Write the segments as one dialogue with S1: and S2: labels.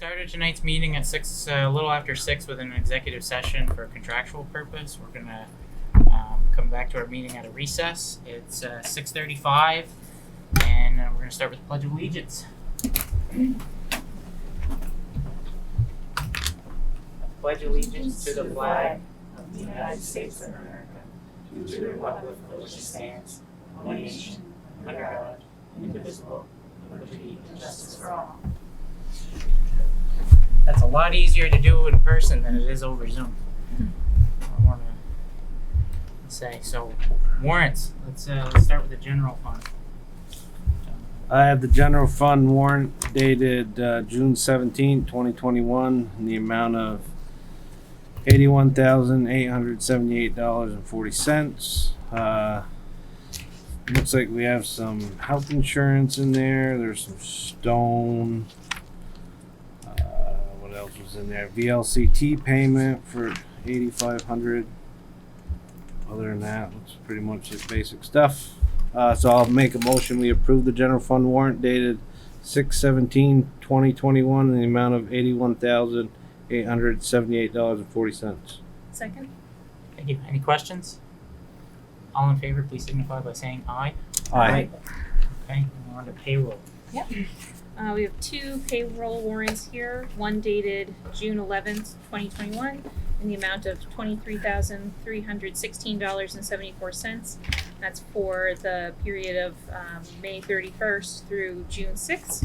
S1: started tonight's meeting at 6, a little after 6, with an executive session for a contractual purpose. We're gonna come back to our meeting at a recess. It's 6:35, and we're gonna start with the Pledge of Allegiance. I pledge allegiance to the flag
S2: of the United States of America, to the republic for which it stands, one nation, under God, indivisible, with liberty and justice for all.
S1: That's a lot easier to do in person than it is over Zoom. I want to say so. Warrants. Let's start with the general fund.
S3: I have the general fund warrant dated June 17, 2021, in the amount of $81,878.40. Looks like we have some health insurance in there. There's some stone. What else was in there? VLCT payment for $8,500. Other than that, it's pretty much just basic stuff. So I'll make a motion. We approve the general fund warrant dated 6/17/2021 in the amount of $81,878.40.
S4: Second.
S1: Thank you. Any questions? All in favor, please signify by saying aye.
S3: Aye.
S1: Okay, we're on to payroll.
S4: Yep. We have two payroll warrants here. One dated June 11th, 2021, in the amount of $23,316.74. That's for the period of May 31st through June 6th.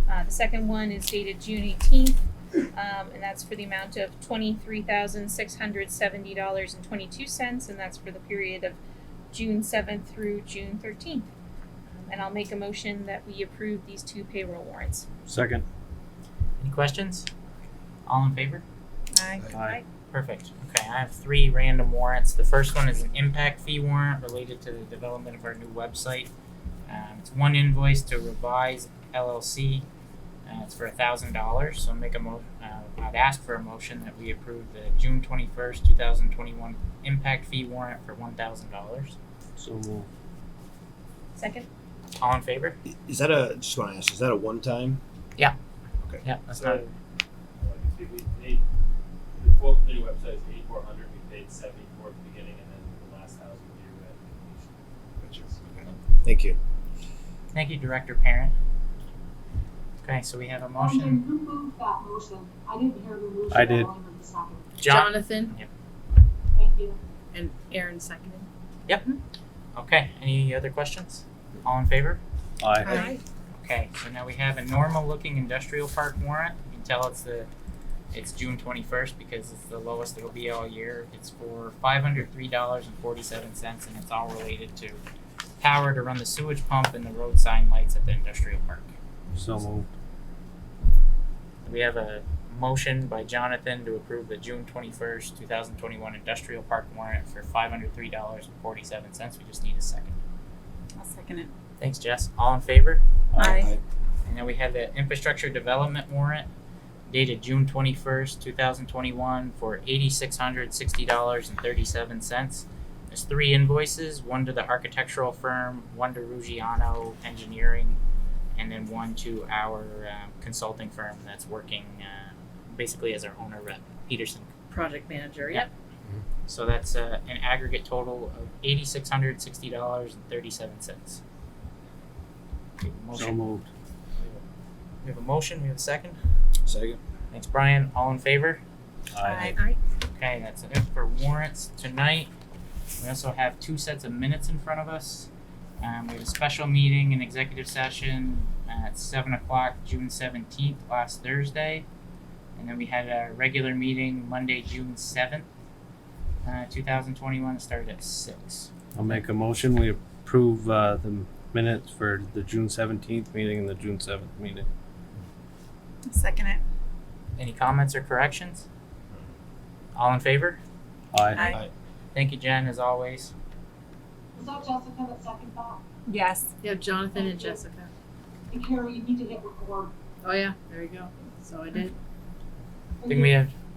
S4: The second one is dated June 18th, and that's for the amount of $23,670.22, and that's for the period of June 7th through June 13th. And I'll make a motion that we approve these two payroll warrants.
S3: Second.
S1: Any questions? All in favor?
S4: Aye.
S3: Aye.
S1: Perfect. Okay, I have 3 random warrants. The first one is an impact fee warrant related to the development of our new website. It's one invoice to Revise LLC. It's for $1,000. So I'd ask for a motion that we approve the June 21st, 2021 impact fee warrant for $1,000.
S3: So moved.
S4: Second?
S1: All in favor?
S5: Just want to ask, is that a one-time?
S1: Yeah.
S5: Okay.
S1: Yeah, that's
S6: So,
S1: not.
S6: like I said, we paid the quote for the new website is $8,400. We paid $74 at the beginning, and then the last $1,000 we had completion.
S5: Okay. Thank you.
S1: Thank you, Director Parent. Okay, so we have a motion.
S7: Who moved that motion? I didn't hear who moved it.
S3: I did.
S7: only heard the second.
S4: Jonathan.
S1: Yep.
S7: Thank you.
S4: And Aaron seconded.
S1: Yep. Okay, any other questions? All in favor?
S3: Aye.
S1: Okay, so now we have a normal looking industrial park warrant. You can tell it's June 21st because it's the lowest it'll be all year. It's for $503.47, and it's all related to power to run the sewage pump and the road sign lights at the industrial park.
S3: So moved.
S1: We have a motion by Jonathan to approve the June 21st, 2021 industrial park warrant for $503.47. We just need a second.
S4: I'll second it.
S1: Thanks, Jess. All in favor?
S4: Aye.
S1: And then we have the infrastructure development warrant dated June 21st, 2021 for $8,660.37. There's 3 invoices, one to the architectural firm, one to Ruggiano Engineering, and then one to our consulting firm that's working basically as our owner rep, Peterson.
S4: Project manager. Yep.
S1: So that's an aggregate total of $8,660.37.
S3: So moved.
S1: We have a motion. We have a second.
S5: Second.
S1: Thanks, Brian. All in favor?
S4: Aye.
S1: Okay, that's it for warrants tonight. We also have 2 sets of minutes in front of us. We have a special meeting and executive session at 7 o'clock, June 17th, last Thursday. And then we had a regular meeting Monday, June 7th, 2021. It started at 6.
S3: I'll make a motion. We approve the minutes for the June 17th meeting and the June 7th meeting.
S4: Second it.
S1: Any comments or corrections? All in favor?
S3: Aye.
S1: Thank you, Jen, as always.
S7: Was that Jessica that seconded that?
S4: Yes. Yeah, Jonathan and Jessica.
S7: And Carol, you need to hit record.
S4: Oh yeah, there you go. So I did.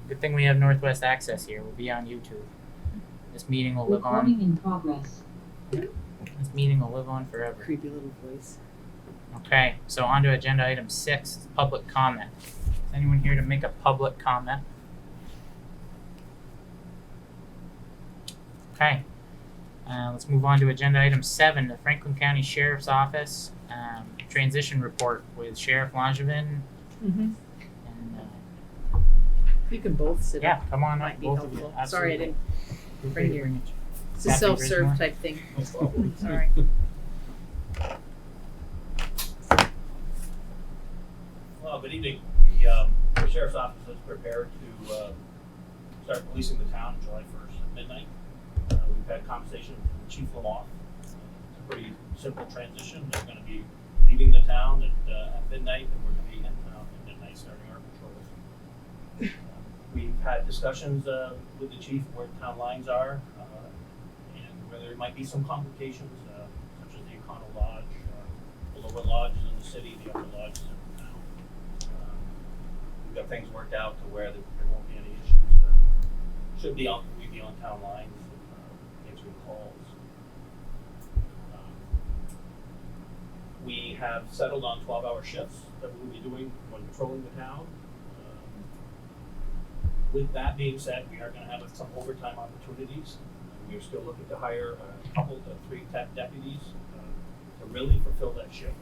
S1: Good thing we have Northwest Access here. We'll be on YouTube. This meeting will live on.
S7: Recording in progress.
S1: This meeting will live on forever.
S4: Creepy little voice.
S1: Okay, so on to agenda item 6, public comment. Is anyone here to make a public comment? Okay. Let's move on to agenda item 7, the Franklin County Sheriff's Office transition report with Sheriff Langevin.
S8: Mm-hmm.
S1: And
S8: You can both sit
S1: yeah,
S8: up.
S1: come on
S8: Might
S1: up,
S8: be
S1: both of you.
S8: helpful. Sorry, I
S1: Absolutely.
S8: didn't.
S1: Feel free to
S8: here.
S1: bring it.
S8: It's a
S1: Kathy
S8: self-serve
S1: Bridgemore.
S8: type thing.
S5: No problem.
S8: Sorry.
S9: Well, good evening. The Sheriff's Office is prepared to start releasing the town July 1st at midnight. We've had conversations with Chief Lamar. It's a pretty simple transition. They're going to be leaving the town at midnight, and we're going to be in town at midnight starting our patrols. We've had discussions with the chief where town lines are and where there might be some complications, such as the Econo Lodge, the lower lodges in the city, the upper lodges in town. We've got things worked out to where there won't be any issues. We'd be on town lines, answering calls. We have settled on 12-hour shifts that we will be doing when patrolling the town. With that being said, we are going to have some overtime opportunities. We're still looking to hire a couple to 3 tech deputies to really fulfill that shift.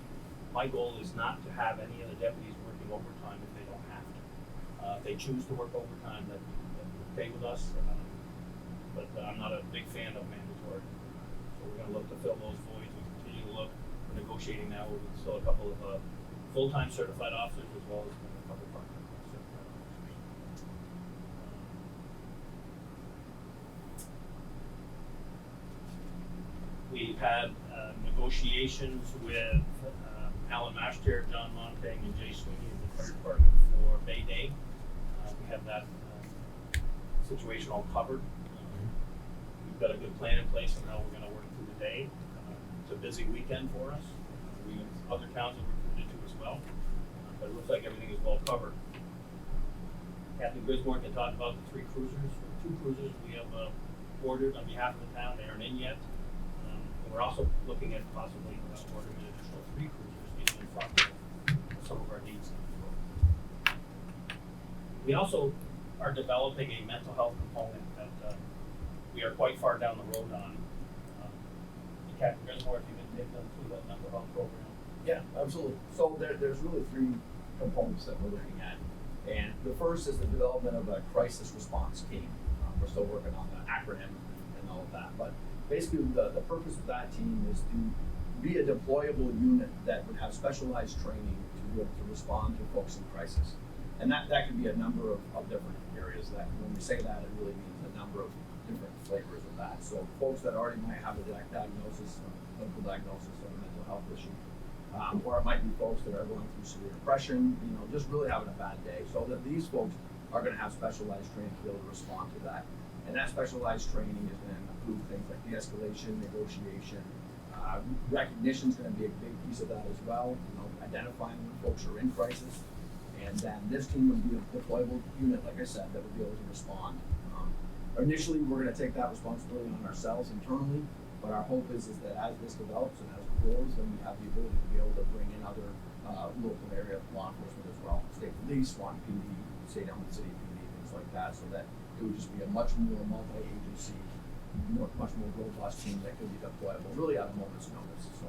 S9: My goal is not to have any of the deputies working overtime if they don't have to. If they choose to work overtime, that's okay with us. But I'm not a big fan of mandatory. So we're going to look to fill those voids. We continue to look. We're negotiating now with still a couple of full-time certified officers as well as a couple part-time certified officers. We've had negotiations with Alan Mashter, John Montang, and Jay Sweeney in the fire department for May Day. We have that situation all covered. We've got a good plan in place on how we're going to work through the day. It's a busy weekend for us. We have other towns that we're committed to as well. But it looks like everything is well covered. Captain Grismore can talk about the 3 cruisers. The 2 cruisers we have ordered on behalf of the town. They aren't in yet. And we're also looking at possibly ordering an additional 3 cruisers even in front of some of our needs. We also are developing a mental health component that we are quite far down the road on. Captain Grismore, if you can take them through that mental health program.
S10: Yeah, absolutely. So there's really 3 components that we're looking at. And the first is the development of a crisis response team. We're still working on the acronym and all of that. But basically the purpose of that team is to be a deployable unit that would have specialized training to be able to respond to folks in crisis. And that could be a number of different areas. That when we say that, it really means a number of different flavors of that. So folks that already might have a diagnosis, a clinical diagnosis of a mental health issue, or it might be folks that are going through severe depression, just really having a bad day. So that these folks are going to have specialized training to be able to respond to that. And that specialized training is going to include things like de-escalation, negotiation, recognition is going to be a big piece of that as well. Identifying when folks are in crisis. And then this team would be a deployable unit, like I said, that would be able to respond. Initially, we're going to take that responsibility on ourselves internally, but our hope is that as this develops and as it grows, then we have the ability to be able to bring in other local area law enforcement as well, state police, SWAT PD, state Albans City PD, things like that, so that it would just be a much more multi-agency, much more robust team that could be deployable, really at a moment's notice. So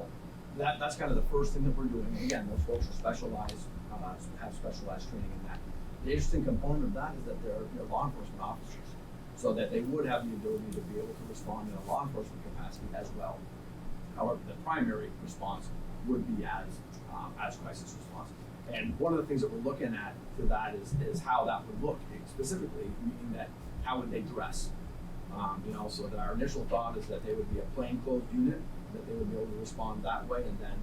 S10: that's kind of the first thing that we're doing. And again, those folks are specialized, have specialized training in that. The interesting component of that is that they're law enforcement officers, so that they would have the ability to be able to respond in a law enforcement capacity as well. However, the primary response would be as crisis response. And one of the things that we're looking at to that is how that would look specifically, meaning that how would they dress? So that our initial thought is that they would be a plainclothes unit, that they would be able to respond that way, and then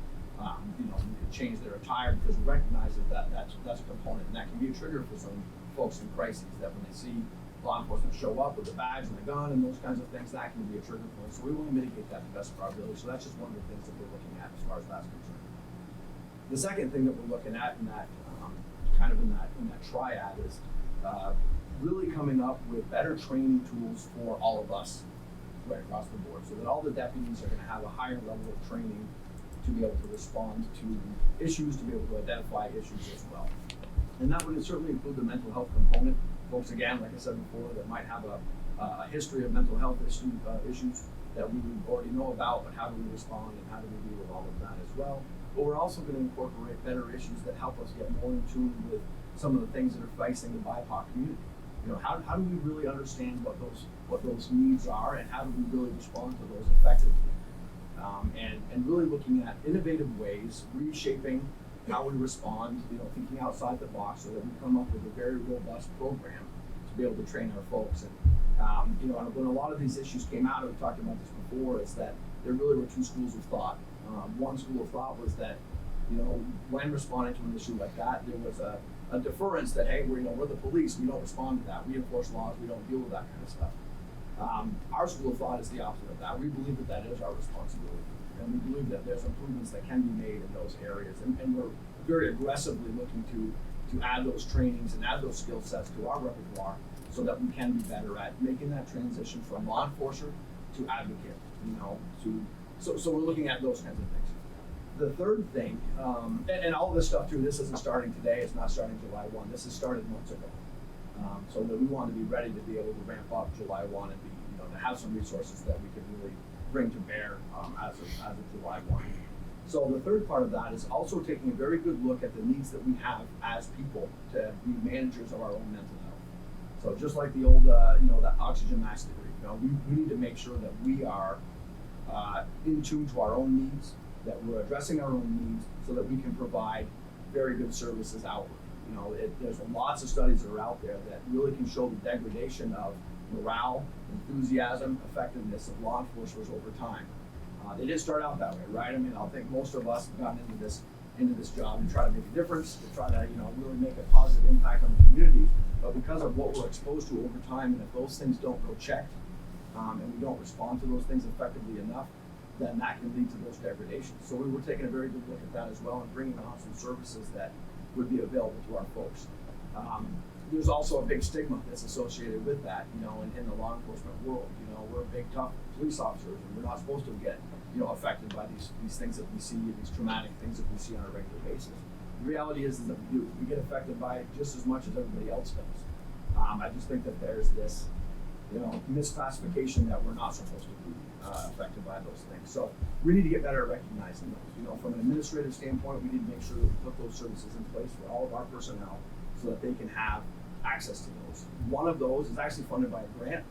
S10: you could change their attire because we recognize that that's a component, and that can be a trigger for some folks in crises, that when they see law enforcement show up with the badge and the gun and those kinds of things, that can be a trigger point. So we want to mitigate that to the best of our ability. So that's just one of the things that we're looking at as far as that's concerned. The second thing that we're looking at in that kind of in that triad is really coming up with better training tools for all of us right across the board, so that all the deputies are going to have a higher level of training to be able to respond to issues, to be able to identify issues as well. And that would certainly include the mental health component. Folks, again, like I said before, that might have a history of mental health issues that we would already know about, but how do we respond and how do we deal with all of that as well. But we're also going to incorporate better issues that help us get more in tune with some of the things that are facing the BIPOC community. You know, how do we really understand what those needs are, and how do we really respond to those effectively? And really looking at innovative ways, reshaping how we respond, you know, thinking outside the box so that we come up with a very robust program to be able to train our folks. And you know, when a lot of these issues came out, and we talked about this before, is that there really were two schools of thought. One school of thought was that, you know, when responding to an issue like that, there was a deference that, hey, we're the police, we don't respond to that, we enforce laws, we don't deal with that kind of stuff. Our school of thought is the opposite of that. We believe that that is our responsibility, and we believe that there's improvements that can be made in those areas, and we're very aggressively looking to add those trainings and add those skill sets to our repertoire so that we can be better at making that transition from law enforcer to advocate, you know, so we're looking at those kinds of things. The third thing, and all of this stuff too, this isn't starting today, it's not starting July 1, this has started months ago. So that we want to be ready to be able to ramp up July 1 and be, you know, to have some resources that we can really bring to bear as of July 1. So the third part of that is also taking a very good look at the needs that we have as people to be managers of our own mental health. So just like the old, you know, that oxygen mask theory, you know, we need to make sure that we are in tune to our own needs, that we're addressing our own needs so that we can provide very good services outward. You know, there's lots of studies that are out there that really can show the degradation of morale, enthusiasm, effectiveness of law enforcers over time. They didn't start out that way, right? I mean, I think most of us have gotten into this job and try to make a difference, to try to, you know, really make a positive impact on the community. But because of what we're exposed to over time, and if those things don't go checked, and we don't respond to those things effectively enough, then that can lead to those degradations. So we were taking a very good look at that as well and bringing on some services that would be available to our folks. There's also a big stigma that's associated with that, you know, in the law enforcement world. You know, we're big, tough police officers, and we're not supposed to get, you know, affected by these things that we see, these traumatic things that we see on a regular basis. The reality is that we do. We get affected by it just as much as everybody else does. I just think that there's this, you know, misclassification that we're not supposed to be affected by those things. So we need to get better at recognizing those. You know, from an administrative standpoint, we need to make sure that we put those services in place for all of our personnel so that they can have access to those. One of those is actually funded by a grant,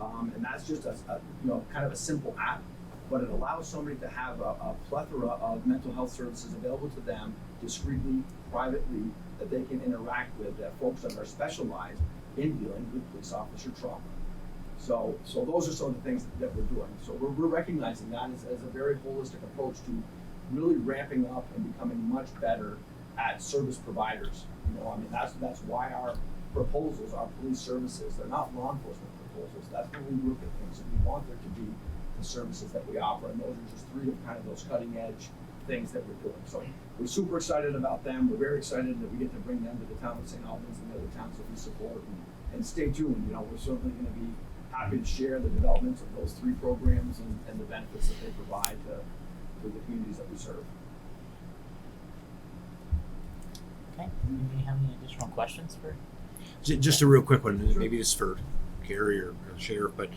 S10: and that's just a you know, kind of a simple app, but it allows somebody to have a plethora of mental health services available to them discreetly, privately, that they can interact with, that folks that are specialized in dealing with police officer trauma. So those are some of the things that we're doing. So we're recognizing that as a very holistic approach to really ramping up and becoming much better at service providers. You know, I mean, that's why our proposals, our police services, they're not law enforcement proposals. That's when we look at things, and we want there to be the services that we offer, and those are just three of kind of those cutting edge things that we're doing. So we're super excited about them. We're very excited that we get to bring them to the town of St. Albans and the other towns that we support. And stay tuned. You know, we're certainly going to be happy to share the developments of those three programs and the benefits that they provide to the communities that we serve.
S1: Okay. Anybody have any additional questions for?
S5: Just a real quick one.
S10: Sure.
S5: Maybe this is for Carrie or the sheriff, but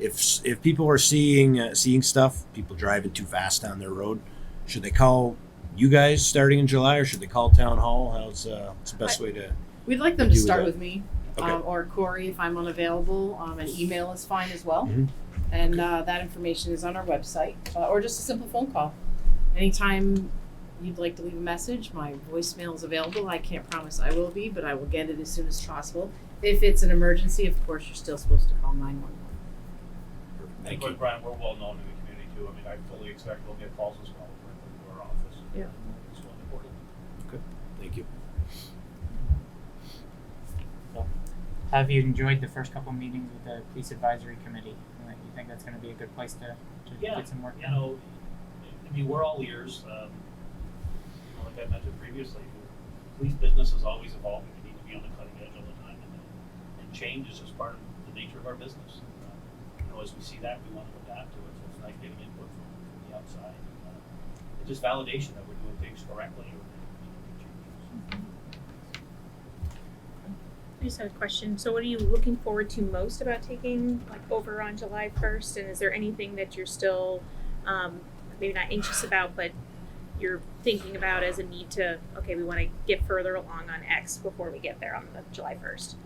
S5: if people are seeing stuff, people driving too fast down their road, should they call you guys starting in July, or should they call town hall? What's the best way to?
S8: We'd like them to
S5: do
S8: start
S5: that?
S8: with me,
S5: Okay.
S8: or Corey if I'm unavailable. An email is fine as well.
S5: Mhm.
S8: And that information is on our website, or just a simple phone call. Anytime you'd like to leave a message, my voicemail is available. I can't promise I will be, but I will get it as soon as possible. If it's an emergency, of course, you're still supposed to call 911.
S5: Thank
S9: But
S5: you.
S9: Brian, we're well known in the community too. I mean, I fully expect we'll get calls as well to our office.
S8: Yeah.
S9: It's really important.
S5: Thank you.
S1: So, have you enjoyed the first couple meetings with the police advisory committee? You think that's going to be a good place to
S9: Yeah,
S1: get some work
S9: you
S1: done?
S9: know, I mean, we're all ears. Like I mentioned previously, police business is always evolving. We need to be on the cutting edge all the time, and change is just part of the nature of our business. You know, as we see that, we want to adapt to it. So it's nice getting input from the outside. It's just validation that we're doing things correctly or that we need to make changes.
S4: just had a question. So what are you looking forward to most about taking like over on July 1st? And is there anything that you're still maybe not anxious about, but you're thinking about as a need to, okay, we want to get further along on X before we get there on the July 1st?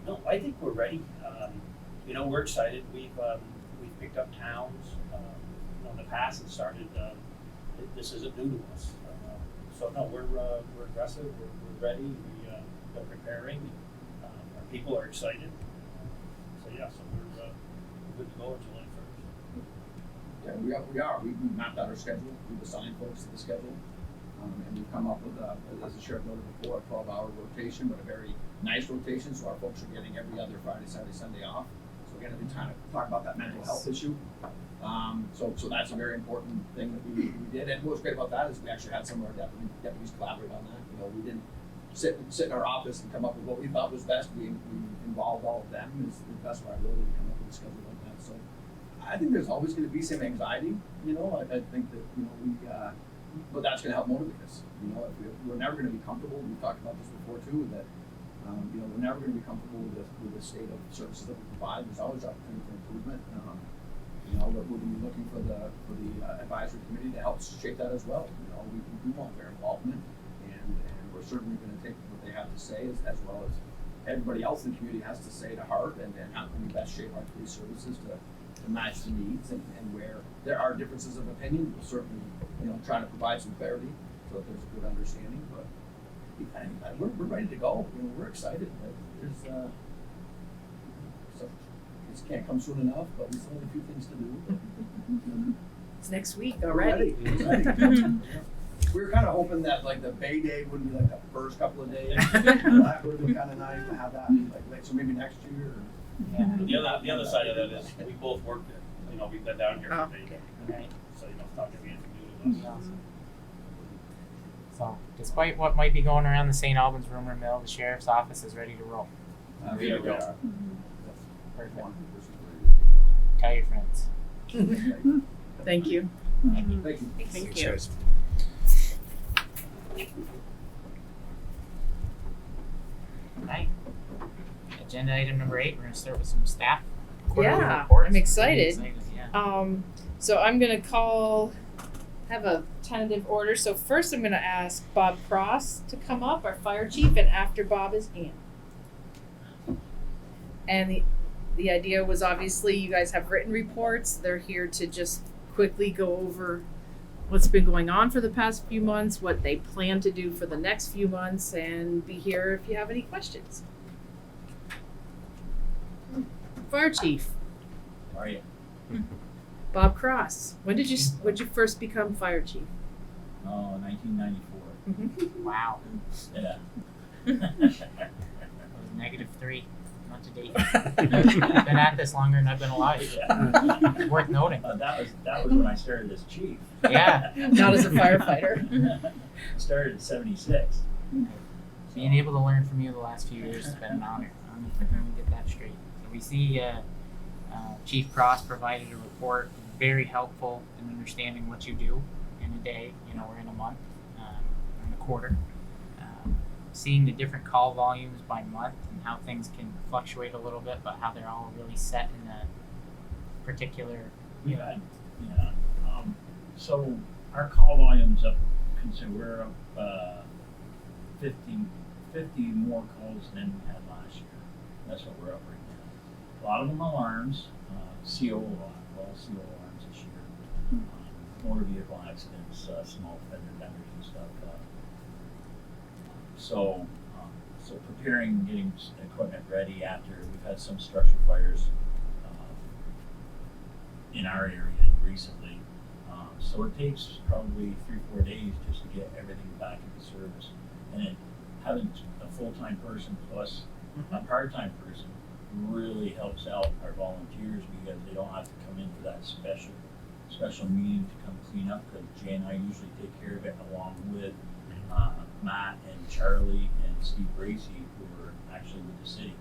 S9: No, I think we're ready. We're excited. We've picked up towns. In the past it started. This isn't new to us. So no, we're aggressive. We're ready. We're preparing. Our people are excited. So we're good to go on July 1st.
S10: Yeah, we are. We mapped out our schedule. We've assigned folks to the schedule. And we've come up with, as the sheriff noted before, a 12-hour rotation, but a very nice rotation, so our folks are getting every other Friday, Saturday, Sunday off. So again, we're trying to talk about that mental health issue. So that's a very important thing that we did. And what's great about that is we actually had some of our deputies collaborate on that. We didn't sit in our office and come up with what we thought was best. We involved all of them as the best of our ability to come up with a schedule like that. So I think there's always going to be some anxiety. I think that but that's going to help motivate us. We're never going to be comfortable. We've talked about this before too. That we're never going to be comfortable with the state of services that we provide. There's always opportunity for improvement. But we're going to be looking for the advisory committee to help shape that as well. We do want their involvement, and we're certainly going to take what they have to say as well as everybody else in the community has to say to heart, and how can we best shape our police services to match the needs, and where there are differences of opinion, we'll certainly try to provide some clarity so that there's a good understanding. But we're ready to go. We're excited. There's so this can't come soon enough, but we still have a few things to do.
S8: It's next week
S10: We're
S8: already.
S10: We're ready. We were kind of hoping that the Bay Day wouldn't be the first couple of days. That would have been kind of nice to have that so maybe next year.
S9: The other side of that is we both worked there. We've been down here for Bay Day.
S1: Right.
S9: So it's not going to be anything new to us.
S1: So, despite what might be going around the St. Albans rumor mill, the sheriff's office is ready to roll.
S10: We are.
S1: Perfect. Tell your friends.
S8: Thank you.
S10: Thank you.
S8: Thank you.
S1: Right. Agenda item number 8. We're going to start with some staff. quarterly
S8: Yeah,
S1: reports.
S8: I'm excited.
S1: Yeah.
S8: So I'm gonna have a tentative order. So first I'm gonna ask Bob Cross to come up, our fire chief, and after Bob is Ann. And the idea was obviously you guys have written reports. They're here to just quickly go over what's been going on for the past few months, what they plan to do for the next few months, and be here if you have any questions. Fire chief.
S9: How are you?
S8: Bob Cross. When did you first become fire chief?
S9: Oh, 1994.
S1: Wow.
S9: Yeah.
S1: That was -3. Not to date. I've been at this longer than I've been alive. It's worth noting.
S11: That was when I started as chief.
S1: Yeah.
S8: Not as a firefighter.
S11: Started in '76.
S1: Being able to learn from you the last few years has been an honor. Let me get that straight. So we see Chief Cross provided a report, very helpful in understanding what you do in a day, or in a month, or in a quarter. Seeing the different call volumes by month and how things can fluctuate a little bit, but how they're all really set in a particular.
S11: So our call volume's up. We're up 50 more calls than we had last year. That's what we're up right now. A lot of them alarms, CO a lot. All CO alarms this year. Motor vehicle accidents, small fender benders and stuff. So preparing, getting equipment ready after we've had some structure fires in our area recently. So it takes probably 3-4 days just to get everything back into service. And then having a full-time person plus a part-time person really helps out our volunteers because they don't have to come in for that special meeting to come clean up, because Jay and I usually take care of it along with Matt and Charlie and Steve Bracey, who are actually with the city,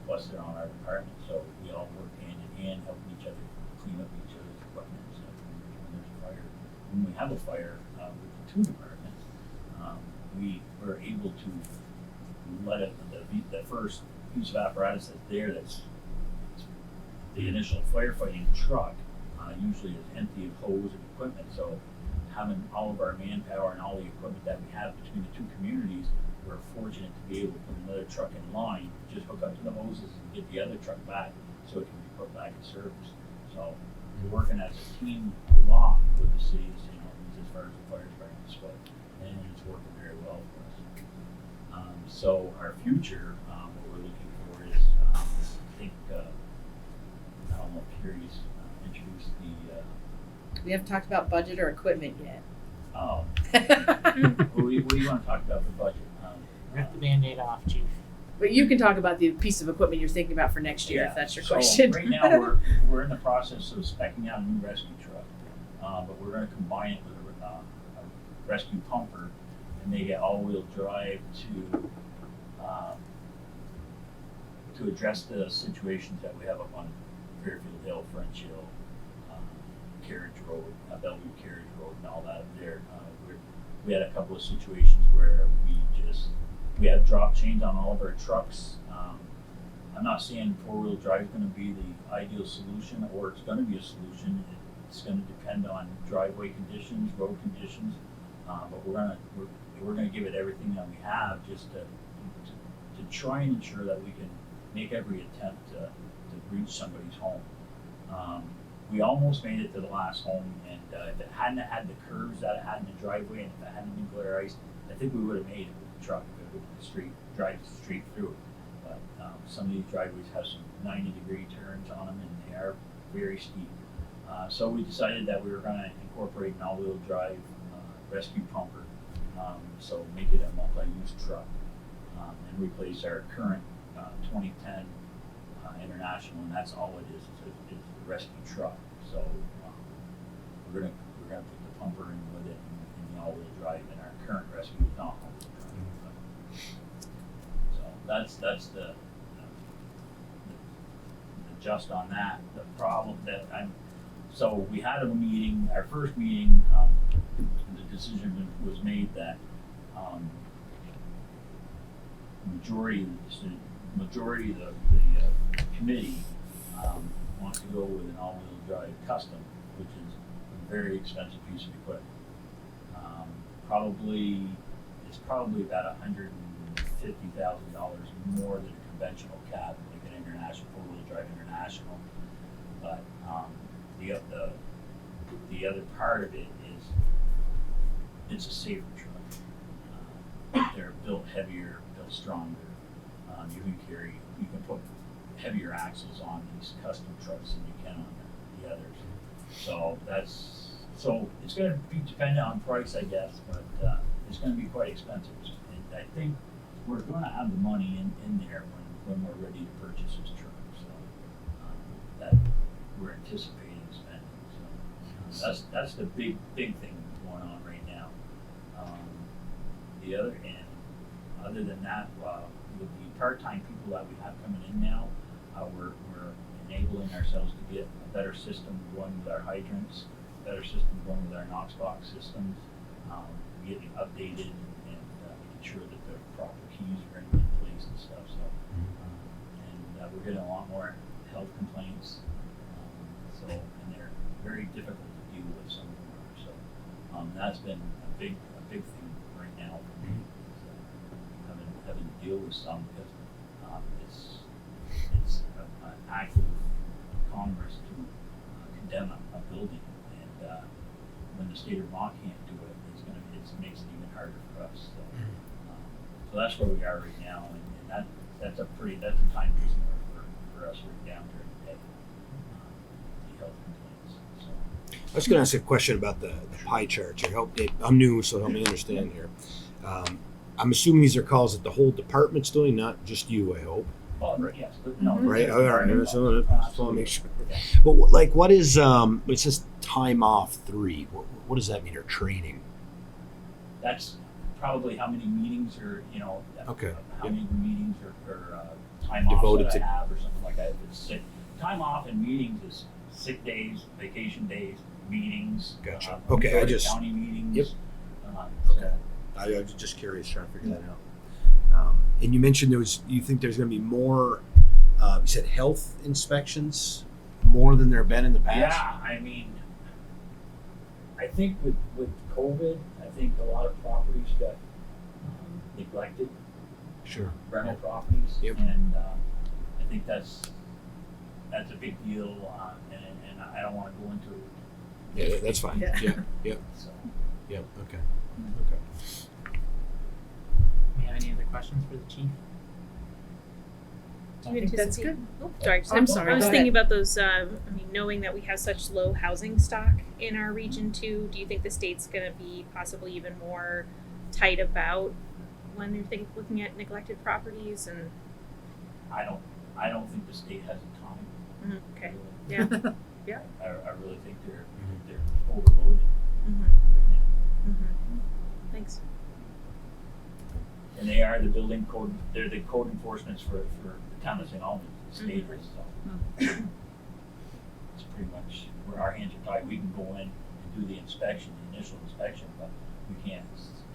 S11: plus they're on our department, so we all work hand in hand, helping each other clean up each other's equipment. So when there's a fire, when we have a fire with the two departments, we were able to let it, the first piece of apparatus that's there, that's the initial firefighting truck, usually is empty of hose and equipment. So having all of our manpower and all the equipment that we have between the two communities, we're fortunate to be able to put another truck in line, just hook up to the hoses and get the other truck back so it can be put back in service. So we're working as a team a lot with the city of St. Albans as far as the fire department is concerned, and it's working very well for us. So our future, what we're looking for is, I think, I don't know if Carrie's introduced the,
S8: We haven't talked about budget or equipment yet.
S11: what do you want to talk about for budget?
S1: Rip the Band-Aid off, chief.
S8: But you can talk about the piece of equipment you're thinking about for next year, if that's your
S11: So
S8: question.
S11: right now, we're in the process of speccing out a new rescue truck, but we're gonna combine it with a rescue pumper and make it all-wheel drive to address the situations that we have up on Fairfield Hill, French Hill, Carriage Road, Bellevue Carriage Road, and all that up there. We had a couple of situations where we had drop chains on all of our trucks. I'm not saying four-wheel drive is going to be the ideal solution, or it's going to be a solution. It's going to depend on driveway conditions, road conditions, but we're going to give it everything that we have just to try and ensure that we can make every attempt to reach somebody's home. We almost made it to the last home, and if it hadn't had the curves that it had in the driveway, and if it hadn't been glare ice, I think we would have made it with the truck, if it would drive straight through it. But some of these driveways have some 90-degree turns on them, and they are very steep. So we decided that we were going to incorporate an all-wheel drive rescue pumper, so make it a multi-use truck, and replace our current 2010 International, and that's all it is. It's a rescue truck. So we're gonna put the pumper in with it in the all-wheel drive, and our current rescue is not all-wheel drive. So that's the just on that. The problem that so we had a meeting, our first meeting, the decision was made that majority of the committee wants to go with an all-wheel drive custom, which is a very expensive piece of equipment. It's probably about $150,000 more than a conventional cab, like an International, four-wheel drive International. But the other part of it is it's a safer truck. They're built heavier, built stronger. You can put heavier axles on these custom trucks than you can on the others. So it's going to be dependent on price, I guess, but it's going to be quite expensive. And I think we're going to have the money in there when we're ready to purchase this truck. So that we're anticipating spending. So that's the big thing going on right now. The other end, other than that, with the part-time people that we have coming in now, we're enabling ourselves to get a better system going with our hydrants, a better system going with our Knox box systems, getting updated and making sure that the proper keys are in place and stuff. So, and we're getting a lot more health complaints. And they're very difficult to deal with, some of them are. So that's been a big thing right now for me. Having to deal with some, because it's an act of Congress to condemn a building, and when the state of Vermont can't do it, it makes it even harder for us. So that's where we are right now, and that's a time consumer for us right down during the day. The health complaints. So.
S5: I was going to ask a question about the pie charts here. I'm new, so help me understand here. I'm assuming these are calls that the whole department's doing, not just you, I hope.
S11: Right. Yes, but no.
S5: Right. All right. I just want to make sure. But what is it says time off 3? What does that mean? Or training?
S11: That's probably how many meetings or
S5: Okay.
S11: How many meetings or time
S5: Devoted
S11: offs that
S5: to-
S11: I have or something like that. If it's sick, time off and meetings is sick days, vacation days, meetings.
S5: Gotcha.
S11: We
S5: Okay,
S11: go
S5: I
S11: to
S5: just-
S11: county meetings.
S5: Yep.
S11: So,
S5: Okay. I was just curious, trying to figure that out. And you mentioned you think there's going to be more, you said health inspections, more than there have been in the past?
S11: Yeah, I mean, I think with COVID, I think a lot of properties got neglected,
S5: Sure.
S11: rental properties.
S5: Yep.
S11: And I think that's a big deal, and I don't want to go into it.
S5: Yeah, that's fine.
S8: Yeah.
S5: Yeah.
S11: So,
S5: Okay. Okay.
S1: We have any other questions for the chief?
S4: Do
S8: I
S4: you
S8: think that's
S4: anticipate-
S8: good.
S4: Oh, sorry.
S8: I'm sorry,
S4: I was
S8: go
S4: thinking
S8: ahead.
S4: about those. I mean, knowing that we have such low housing stock in our region too, do you think the state's going to be possibly even more tight about when they're looking at neglected properties? And
S11: I don't think the state has the time.
S4: okay,
S11: Really.
S4: yeah.
S11: I really think they're overloaded
S4: Mm-hmm.
S11: right now.
S4: Mm-hmm. Thanks.
S11: And they are the building code, they're the code enforcements for the town of St. Albans, the state is, so. It's pretty much where our hands are tied. We can go in and do the inspection, the initial inspection, but we can't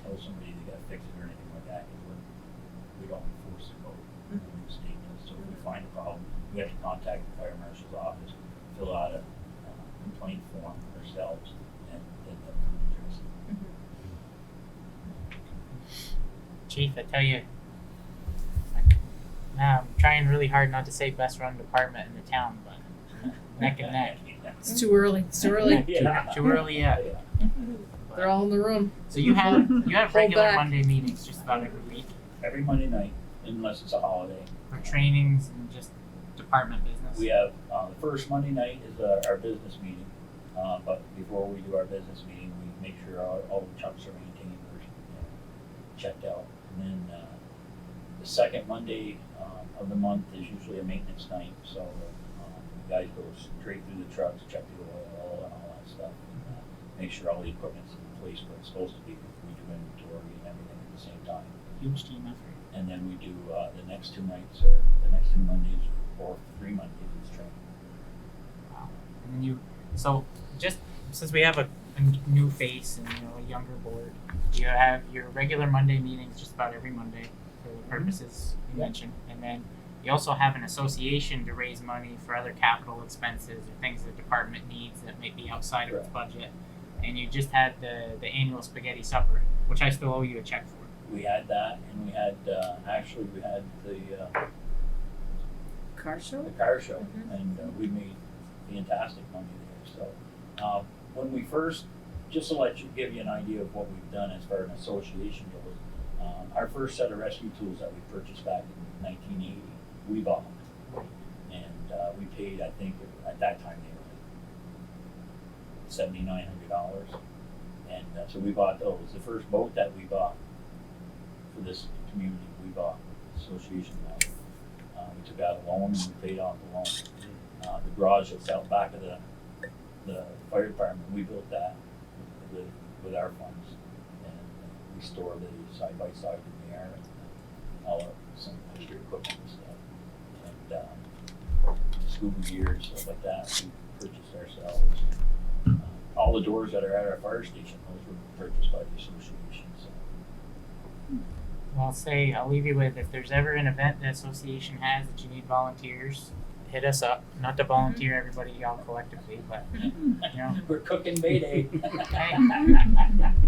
S11: tell somebody they gotta fix it or anything like that, because we don't enforce the code. The state does. So if we find a problem, we have to contact the fire marshal's office, fill out a complaint form ourselves, and then they'll come and address it.
S1: Chief, I tell you, I'm trying really hard not to say best run department in the town, but neck and neck.
S8: It's too early. It's too early.
S11: Yeah.
S1: Too early yet.
S8: They're all in the room.
S1: So you have
S8: Hold
S1: regular
S8: back.
S1: Monday meetings just about every week
S11: Every Monday night, unless it's a holiday.
S1: for trainings and just department business.
S11: We have, the first Monday night is our business meeting, but before we do our business meeting, we make sure all the trucks are maintained or checked out. And then the second Monday of the month is usually a maintenance night, so the guys go straight through the trucks, check the oil and all that stuff, and make sure all the equipment's in place where it's supposed to be. We do inventory and everything at the same time.
S1: Huge team effort.
S11: And then we do the next two nights, or the next 2 Mondays, or 3 Mondays is training.
S1: Wow. And then so just since we have a new face and a younger board, you have your regular Monday meetings just about every Monday for the purposes you mentioned, and then you also have an association to raise money for other capital expenses or things the department needs that might be outside of its budget. And you just had the annual spaghetti supper, which I still owe you a check for.
S11: We had that, and we had we had the
S8: Car show?
S11: car show, and we made fantastic money there. So when we first, just to give you an idea of what we've done as far as an association goes, our first set of rescue tools that we purchased back in 1980, we bought them, and we paid, I think at that time they were like $7,900, and so we bought those. The first boat that we bought for this community, we bought association loan. We took out a loan and we paid off the loan. The garage that's out back of the fire department, we built that with our funds, and we store the side by side in there and all some extra equipment and stuff, and scuba gear and stuff like that we purchased ourselves. All the doors that are at our fire station, those were purchased by the association. So.
S1: Well, I'll leave you with, if there's ever an event the association has that you need volunteers, hit us up. Not to volunteer everybody all collectively, but
S11: We're cooking Mayday.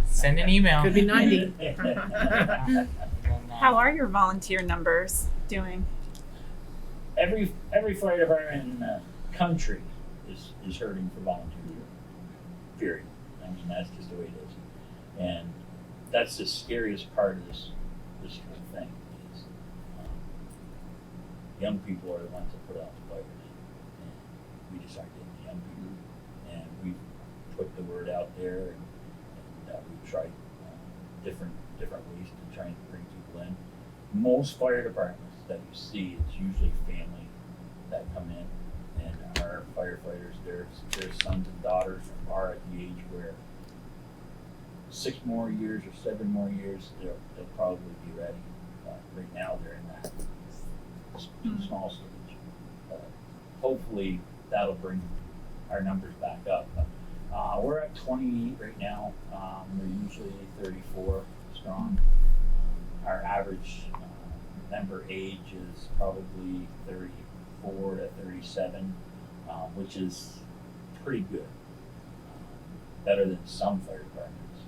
S1: send an email.
S8: Could be 90.
S1: And then,
S2: How are your volunteer numbers doing?
S11: Every fire department in the country is hurting for volunteers. Period. I mean, that's just the way it is, and that's the scariest part of this whole thing. Is young people are the ones that put out the fires, and we just aren't getting the young people. And we put the word out there, and we tried different ways to try and bring people in. Most fire departments that you see, it's usually family that come in, and our firefighters, their sons and daughters are at the age where 6 more years or 7 more years, they'll probably be ready. Right now, they're in that small stage. Hopefully, that'll bring our numbers back up. But, we're at 28 right now. We're usually 34 strong. Our average member age is probably 34 to 37, which is pretty good. Better than some fire departments.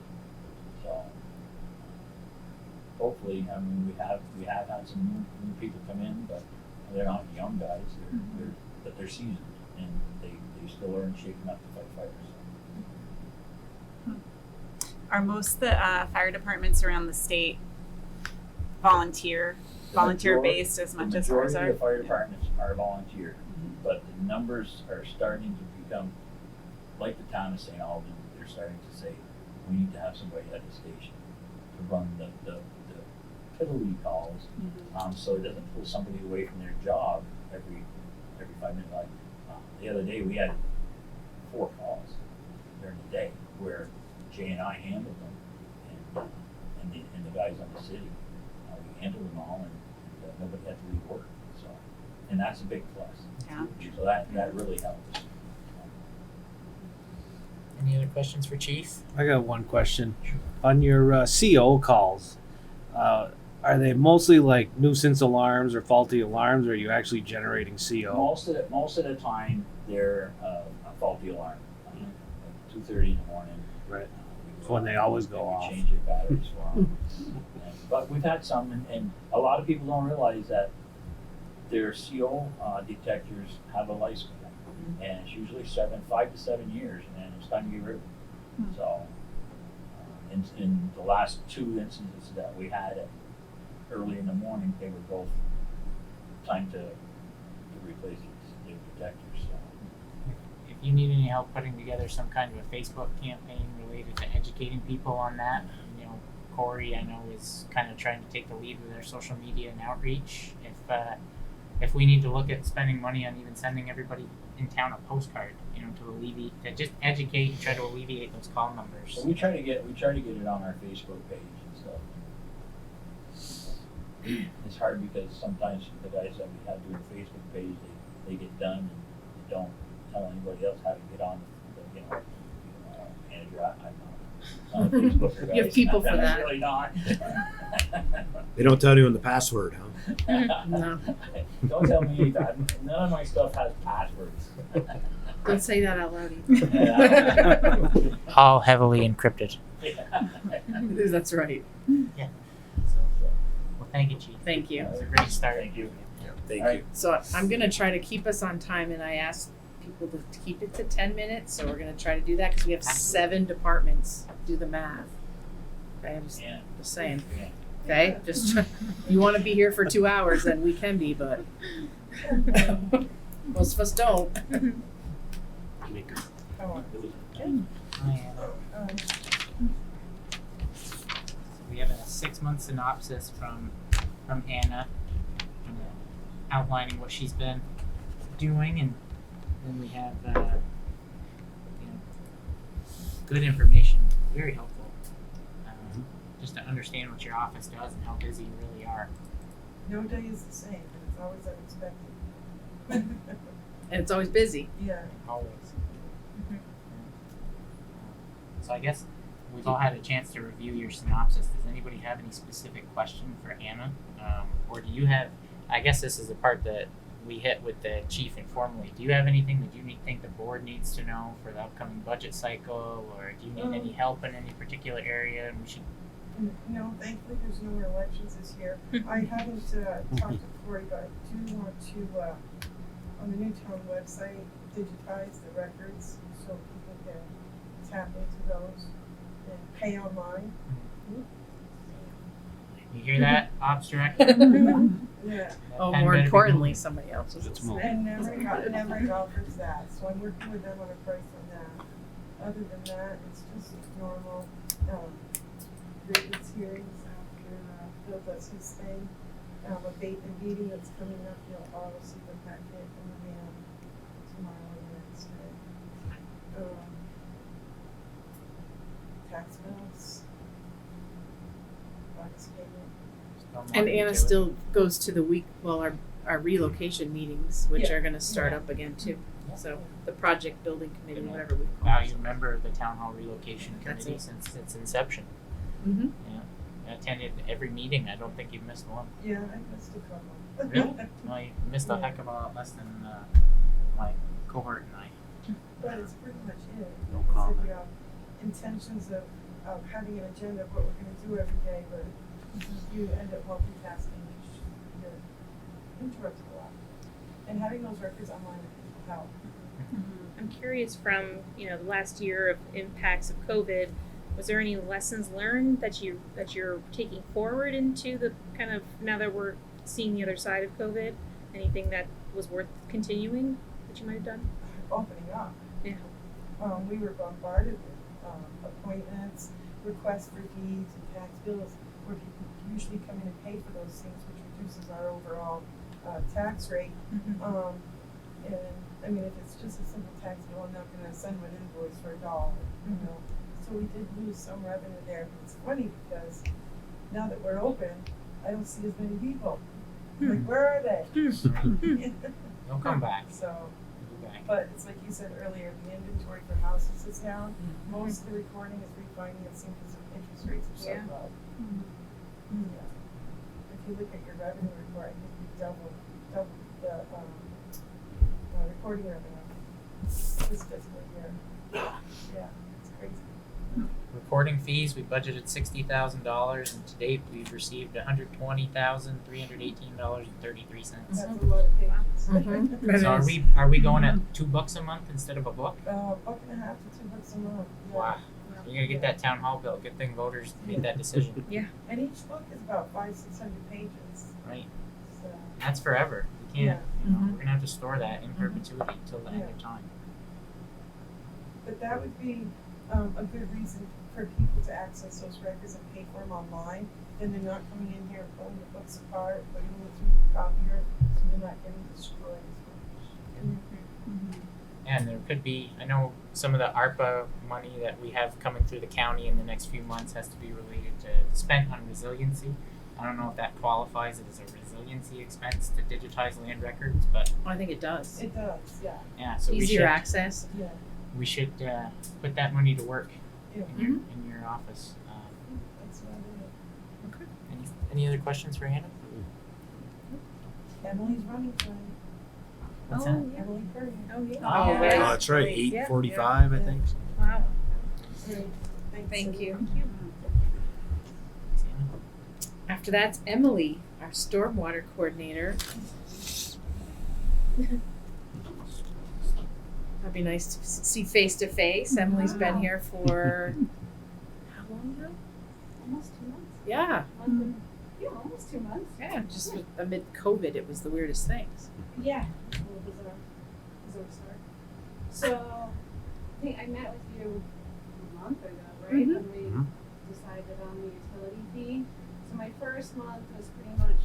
S11: So hopefully, I mean, we have had some new people come in, but they're not young guys. But they're seasoned, and they still are in shape enough to fight fires.
S2: Are most of the fire departments around the state volunteer based as much as ours
S11: The majority
S2: are?
S11: of the fire departments are volunteer, but the numbers are starting to become, like the town of St. Albans, they're starting to say, we need to have somebody at the station to run the piddly calls, so it doesn't pull somebody away from their job every 5 minutes. Like, the other day, we had 4 calls during the day where Jay and I handled them, and the guys on the city, we handled them all, and nobody had to leave work. So, and that's a big plus.
S2: Yeah.
S11: So that really helps.
S1: Any other questions for Chief?
S3: I got one question. On your CO calls, are they mostly like nuisance alarms or faulty alarms, or are you actually generating CO?
S11: Most of the time, they're a faulty alarm. 2:30 in the morning.
S3: Right. It's when they always go
S11: and we
S3: off.
S11: change their batteries for them. But we've had some, and a lot of people don't realize that their CO detectors have a lifespan, and it's usually 5 to 7 years, and it's time to get rid of them. So, in the last 2 instances that we had early in the morning, they were both time to replace the detectors. So.
S1: If you need any help putting together some kind of a Facebook campaign related to educating people on that, you know, Corey, I know, is kind of trying to take the lead with our social media and outreach. If we need to look at spending money on even sending everybody in town a postcard, you know, to just educate and try to alleviate those call numbers.
S11: So we try to get it on our Facebook page and stuff. It's hard because sometimes the guys that we have doing the Facebook page, they get done and they don't tell anybody else how to get on. Manager, I'm not a Facebooker, guys.
S8: You have people for
S11: I'm
S8: that.
S11: really not.
S5: They don't tell anyone the password, huh?
S8: No.
S11: Don't tell me that. None of my stuff has passwords.
S8: Don't say that out loud.
S1: All heavily encrypted.
S8: That's right.
S1: Well, thank you, Chief.
S8: Thank you.
S1: It's a great start.
S11: Thank you.
S5: Thank
S11: All
S5: you.
S11: right.
S8: So I'm gonna try to keep us on time, and I asked people to keep it to 10 minutes. So we're gonna try to do that because we have 7 departments. Do the math. Okay, I'm just saying.
S11: Yeah.
S8: Okay, just if you want to be here for 2 hours, then we can be, but most of us don't.
S1: We have a 6-month synopsis from Anna, outlining what she's been doing, and then we have good information, very helpful, just to understand what your office does and how busy you really are.
S12: No day is the same, and it's always unexpected.
S8: And it's always busy.
S12: Yeah.
S1: Always. So I guess we've all had a chance to review your synopsis. Does anybody have any specific question for Anna? Or do you have, I guess this is the part that we hit with the chief informally. Do you have anything that you think the board needs to know for the upcoming budget cycle? Or do you need any help in any particular area? And we should...
S12: No, thankfully there's no more elections this year. I haven't talked to Corey, but I do want to, on the Newtown website, digitize the records so people can tap into those and pay online.
S1: You hear that, Ops Director?
S12: Yeah.
S8: Oh,
S1: Pen
S8: more
S1: better be
S8: importantly,
S1: moving.
S8: somebody else's.
S3: It's moving.
S12: And never offers that, so I'm working with them on a price on that. Other than that, it's just normal, grievance hearings after Phil does his thing. A meeting that's coming up, you'll all receive a packet in the mail tomorrow and Wednesday. Tax bills. Box payment.
S8: And Anna still goes to the our relocation meetings, which
S12: Yeah.
S8: are going to start up again too. So the project building committee, whatever we call it.
S1: Valued member of the Town Hall Relocation
S8: That's
S1: Committee
S8: it.
S1: since its inception.
S8: Mm-hmm.
S1: Yeah. attended every meeting. I don't think you've missed one.
S12: Yeah, I missed a couple.
S1: Really? No, you missed a heck of a lot less than my cohort and I.
S12: But it's pretty much it.
S3: No
S12: Like I said,
S3: comment.
S12: we have intentions of having an agenda of what we're gonna do every day, but you end up multitasking, you're interrupted a lot. And having those records online will help.
S4: I'm curious from, the last year of impacts of COVID, was there any lessons learned that you're taking forward into the kind of, now that we're seeing the other side of COVID, anything that was worth continuing that you might have done?
S12: Opening up.
S4: Yeah.
S12: We were bombarded with appointments, requests for deeds and tax bills, where people usually come in and pay for those things, which reduces our overall tax rate. And I mean, if it's just a simple tax bill, I'm not gonna send them an invoice for $1, you know. So we did lose some revenue there, but it's funny because now that we're open, I don't see as many people. Like, where are they?
S1: They'll come back.
S12: So,
S1: They'll be back.
S12: but it's like you said earlier, the inventory for houses is down. Most of the recording is refinancing because of interest rates are so
S4: Yeah.
S12: low. Yeah. If you look at your revenue report, I think you double the recording revenue this fiscal year. Yeah, it's crazy.
S1: Recording fees, we budgeted $60,000, and to date we've received $120,318.33.
S12: That's a lot of pages.
S1: So are we going at $2 a month instead of a book?
S12: $1.50 to $2 a month. Yeah.
S1: Wow. So you gotta get that town hall bill. Good thing voters made that decision,
S12: And each book is about 500-600 pages.
S1: right?
S12: So
S1: That's forever. We can't.
S12: Yeah.
S1: You know, we're gonna have to store that in perpetuity until the end of time.
S12: but that would be a good reason for people to access those records and pay for them online. Then they're not coming in here pulling the books apart, putting them through the copier, so they're not getting destroyed as much.
S1: And there could be, I know some of the ARPA money that we have coming through the county in the next few months has to be related to spent on resiliency. I don't know if that qualifies it as a resiliency expense to digitize land records, but
S8: I think it does.
S12: It does, yeah.
S1: yeah, so
S8: Easier access.
S12: Yeah.
S1: we should put that money to work
S12: Yeah.
S1: in your office.
S12: That's about it.
S1: Any other questions for Hannah?
S12: Emily's running tonight.
S1: What's
S4: Oh,
S1: that?
S4: yeah.
S12: Emily Curry.
S4: Oh, yeah.
S1: Oh,
S4: Yeah.
S1: very
S5: Oh, that's right.
S4: Yeah.
S5: 8:45, I think.
S4: Wow.
S12: Great. Thanks,
S8: Thank you.
S12: Emily.
S8: After that's Emily, our stormwater coordinator. That'd be nice to see face to face. Emily's been here for how long now?
S7: Almost 2 months.
S8: Yeah,
S7: Yeah, almost 2 months.
S8: yeah. Just amid COVID, it was the weirdest things.
S7: Yeah, it's a little bizarre start. So, I think I met with you a month ago, right?
S8: Mhm.
S7: When we decided on the utility fee. So my first month was pretty much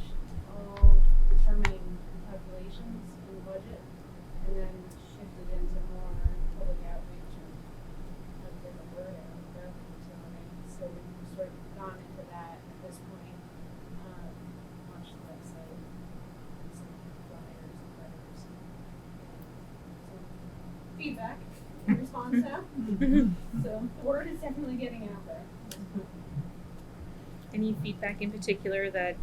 S7: all determining calculations and the budget, and then shifted into more public outreach and get the word out about the utility. So we've sort of gone into that at this point, launched the website, and some flyers and letters, and some feedback in response now. So the word is definitely getting out there.
S4: Any feedback in particular that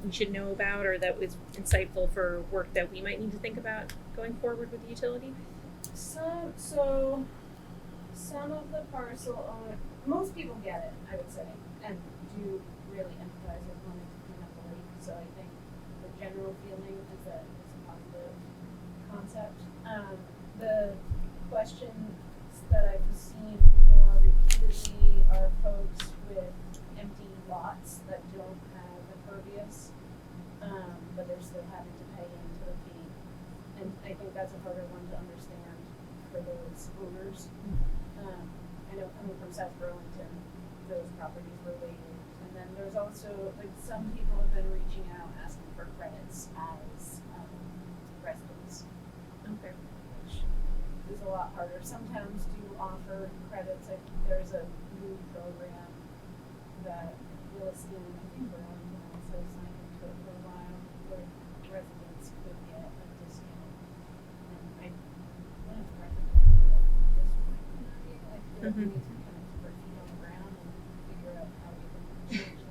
S4: we should know about or that was insightful for work that we might need to think about going forward with the utility?
S7: So some of the parcel owner, most people get it, I would say, and do really empathize with wanting to clean up the lake. So I think the general feeling is that it's a positive concept. The questions that I've seen more repeatedly are folks with empty lots that don't have impervious, but they're still having to pay into the fee. And I think that's a harder one to understand for those owners. I know coming from South Burlington, those properties were waiting. And then there's also, like, some people have been reaching out asking for credits as residents.
S4: Okay.
S7: Which is a lot harder. Some towns do offer credits. I think there's a new program that Williston, I think Burlington also signed into it for a while, where residents could get a discount. And I wouldn't recommend it at this point. I feel like we need to kind of put our feet on the ground and figure out how we can change the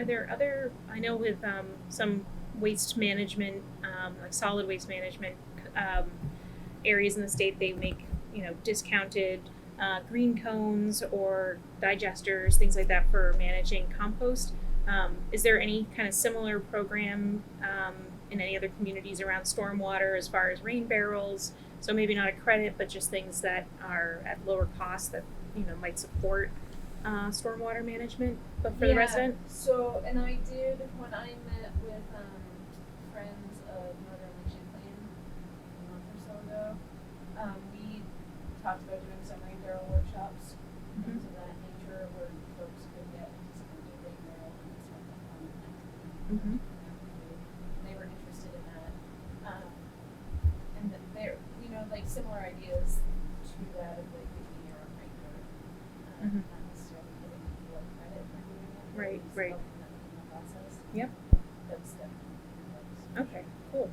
S4: Are there other, I know with some waste management, like solid waste management areas in the state, they make, discounted green cones or digesters, things like that for managing compost. Is there any kind of similar program in any other communities around stormwater as far as rain barrels? So maybe not a credit, but just things that are at lower cost that, might support stormwater management, but for the resident?
S7: So, and I did, when I met with friends of Northern Champlain a month or so ago, we talked about doing some rain barrel workshops, things of that nature, where folks could get discounted rain barrel and stuff like that. They were interested in that. And they're, like similar ideas to that of like giving your own rain barrel. Not necessarily giving people a credit for doing it. but
S4: Right,
S7: at least
S4: right.
S7: helping them in the process.
S4: Yep.
S7: That's definitely helps.
S4: Okay, cool.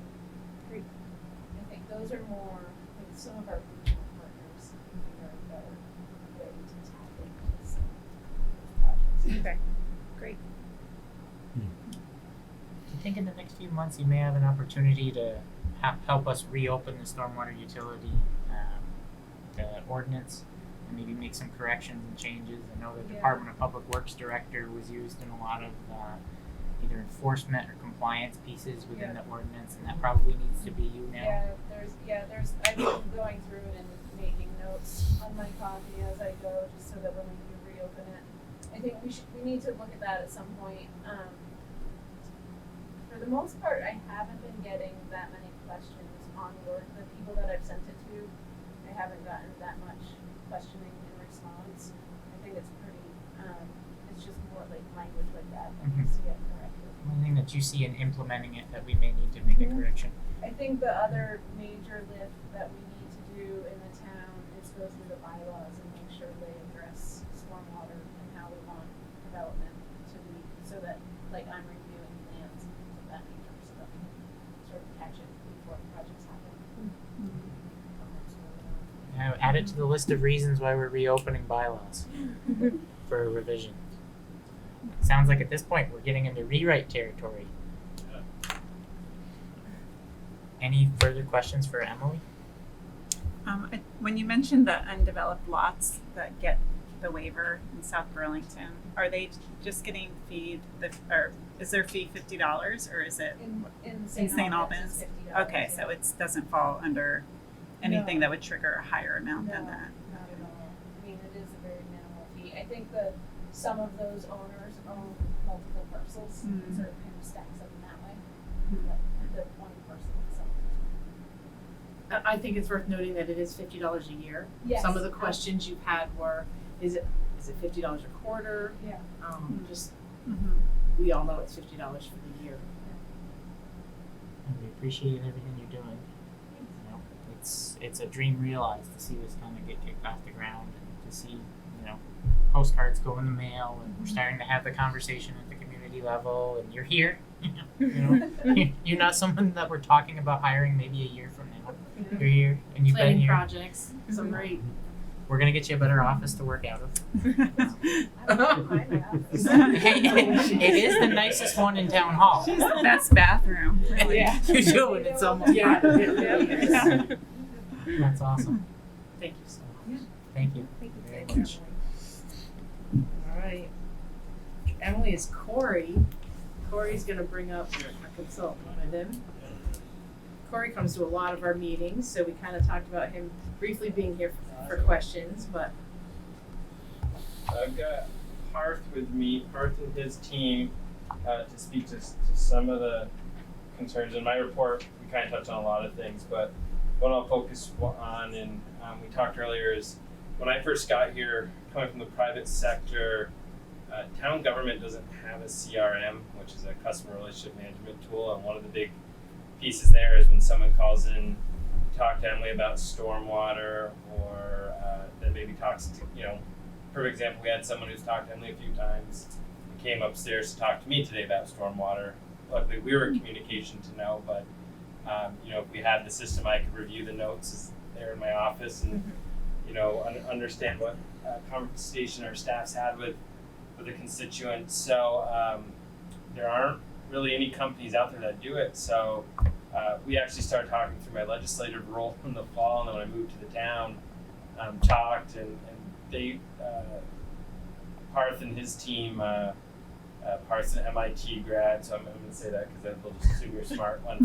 S7: I think those are more, like some of our regional partners, I think are a better way to tap into some of those projects.
S4: Okay, great.
S1: Do you think in the next few months you may have an opportunity to help us reopen the stormwater utility ordinance and maybe make some corrections and changes? I know the
S7: Yeah.
S1: Department of Public Works director was used in a lot of either enforcement or compliance pieces within the ordinance, and that probably needs to be you now.
S7: I've been going through it and making notes on my copy as I go, just so that when we do reopen it, I think we need to look at that at some point. For the most part, I haven't been getting that many questions on the people that I've sent it to. I haven't gotten that much questioning in response. I think it's pretty, it's just more like language like that needs to get corrected.
S1: Anything that you see in implementing it that we may need to make a correction?
S7: I think the other major lift that we need to do in the town is go through the bylaws and make sure they address stormwater and how we want development to be, so that, like, I'm reviewing plans and things of that nature, so that we can sort of catch it before the projects happen.
S1: Add it to the list of reasons why we're reopening bylaws for a revision. Sounds like at this point we're getting into rewrite territory. Any further questions for Emily?
S2: When you mentioned the undeveloped lots that get the waiver in South Burlington, are they just getting feed or is their fee $50 or is it
S7: In
S2: St. Albans?
S7: it's $50.
S2: Okay, so it doesn't fall under anything that would trigger a higher amount than that.
S7: Not at all. I mean, it is a very minimal fee. I think some of those owners own multiple parcels, so it kind of stacks up in that way. But the one parcel itself.
S8: I think it's worth noting that it is $50 a year.
S7: Yes.
S8: Some of the questions you've had were, is it $50 a quarter?
S7: Yeah.
S8: We all know it's $50 for the year.
S1: And we appreciate everything you're doing. It's a dream realized to see this kind of get kicked off the ground and to see, postcards go in the mail, and we're starting to have the conversation at the community level, and you're here. You're not someone that we're talking about hiring maybe a year from now. You're here and you've been
S8: Planning
S1: here.
S8: projects, some great.
S1: We're gonna get you a better office to work out of.
S7: I don't mind my office.
S1: It is the nicest one in town hall.
S2: She's the best bathroom. Really.
S8: Yeah.
S1: You do, and it's almost
S8: Yeah.
S1: That's awesome.
S8: Thank you so much.
S1: Thank you.
S4: Thank you.
S1: Very much.
S8: All right. Emily is Corey. Corey's gonna bring up a consultant with him. Corey comes to a lot of our meetings, so we kind of talked about him briefly being here for questions, but.
S6: I've got Parth with me, Parth and his team, to speak to some of the concerns. In my report, we kind of touched on a lot of things, but what I'll focus on, and we talked earlier, is when I first got here, coming from the private sector, town government doesn't have a CRM, which is a customer relationship management tool, and one of the big pieces there is when someone calls in to talk to Emily about stormwater, or then maybe talks to, for example, we had someone who's talked to Emily a few times and came upstairs to talk to me today about stormwater. Luckily, we were in communication to know, but if we had the system, I could review the notes there in my office and understand what conversation our staff's had with the constituents. So there aren't really any companies out there that do it. So we actually started talking through my legislative role in the fall, and then when I moved to the town, talked, and they, Parth and his team, Parth's an MIT grad, so I'm going to say that because they'll just assume you're smart one.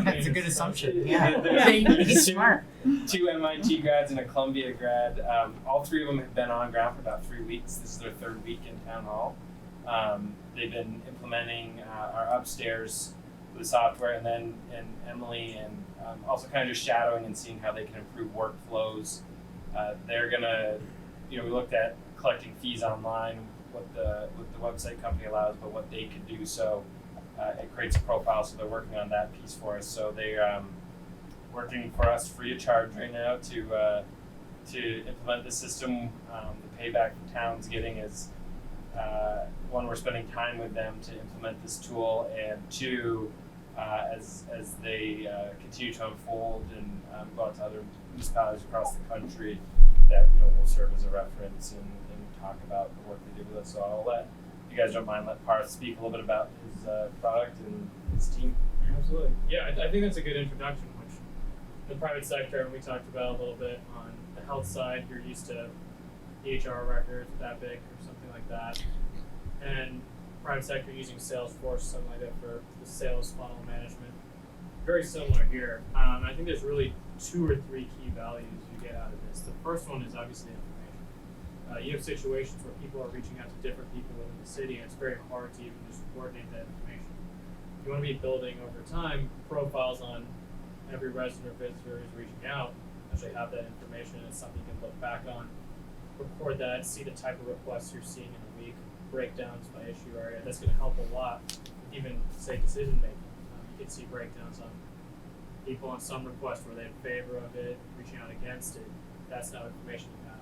S1: That's a good assumption.
S6: He's
S1: smart.
S6: 2 MIT grads and a Columbia grad. All 3 of them have been on ground for about 3 weeks. This is their 3rd week in town hall. They've been implementing our upstairs with the software, and then Emily and also kind of just shadowing and seeing how they can improve workflows. They're gonna, we looked at collecting fees online, what the website company allows, but what they could do. So it creates a profile. So they're working on that piece for us. So they're working for us free of charge right now to implement the system. The payback the town's getting is, 1, we're spending time with them to implement this tool, and 2, as they continue to unfold and go out to other municipalities across the country, that will serve as a reference and talk about the work they do with us. So I'll let, if you guys don't mind, let Parth speak a little bit about his product and his team.
S13: Absolutely. Yeah, I think that's a good introduction, which the private sector, and we talked about a little bit on the health side, you're used to EHR records that big or something like that. And private sector using Salesforce, something like that for the sales funnel management. Very similar here. I think there's really 2 or 3 key values you get out of this. The first one is obviously information. You have situations where people are reaching out to different people within the city, and it's very hard to even just coordinate that information. You want to be building over time profiles on every resident or visitor who's reaching out, actually have that information, and it's something you can look back on, record that, see the type of requests you're seeing in a week, breakdowns by issue area. That's going to help a lot, even say decision making. You can see breakdowns on people on some requests where they're in favor of it, reaching out against it. That's now information you have.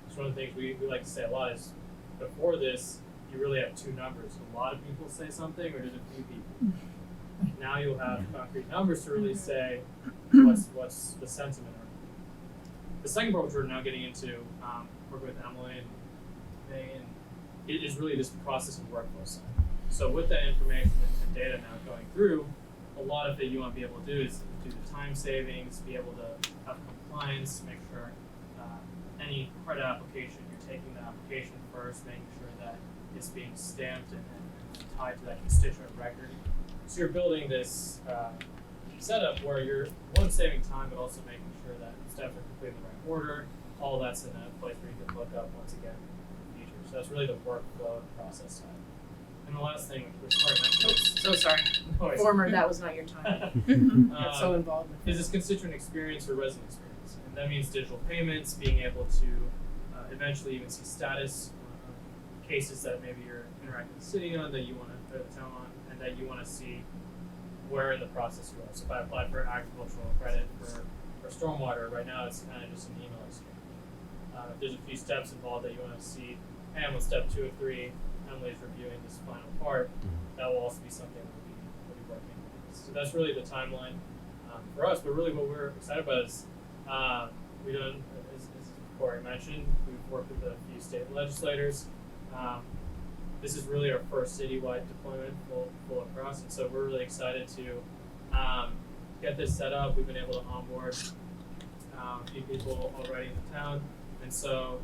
S13: So one of the things we like to say a lot is, before this, you really have 2 numbers. A lot of people say something, or just a few people. Now you'll have concrete numbers to really say what's the sentiment. The second part, which we're now getting into, working with Emily and Megan, it is really this process and workflow side. So with that information and data now going through, a lot of it you want to be able to do is do the time savings, be able to have compliance, make sure any credit application, you're taking the application first, making sure that it's being stamped and tied to that constituent record. So you're building this setup where you're, one, saving time, but also making sure that steps are completely in the right order. All that's in a place where you can look up, once again, the features. So that's really the workflow and process side. And the last thing, which Corey mentioned,
S8: So sorry.
S6: Noise.
S8: Former, that was not your time. Got so involved with
S6: is this constituent experience or resident experience. And that means digital payments, being able to eventually even see status cases that maybe you're interacting with the city on, that you want to, or the town on, and that you want to see where in the process you are. So if I applied for agricultural credit for stormwater, right now it's kind of just an email exchange. If there's a few steps involved that you want to see, hey, I'm on step 2 or 3, Emily's reviewing this final part, that will also be something we'll be working on. So that's really the timeline for us, but really what we're excited about is we've done, as Corey mentioned, we've worked with a few state legislators. This is really our first citywide deployment full across, and so we're really excited to get this set up. We've been able to onboard a few people already in the town, and so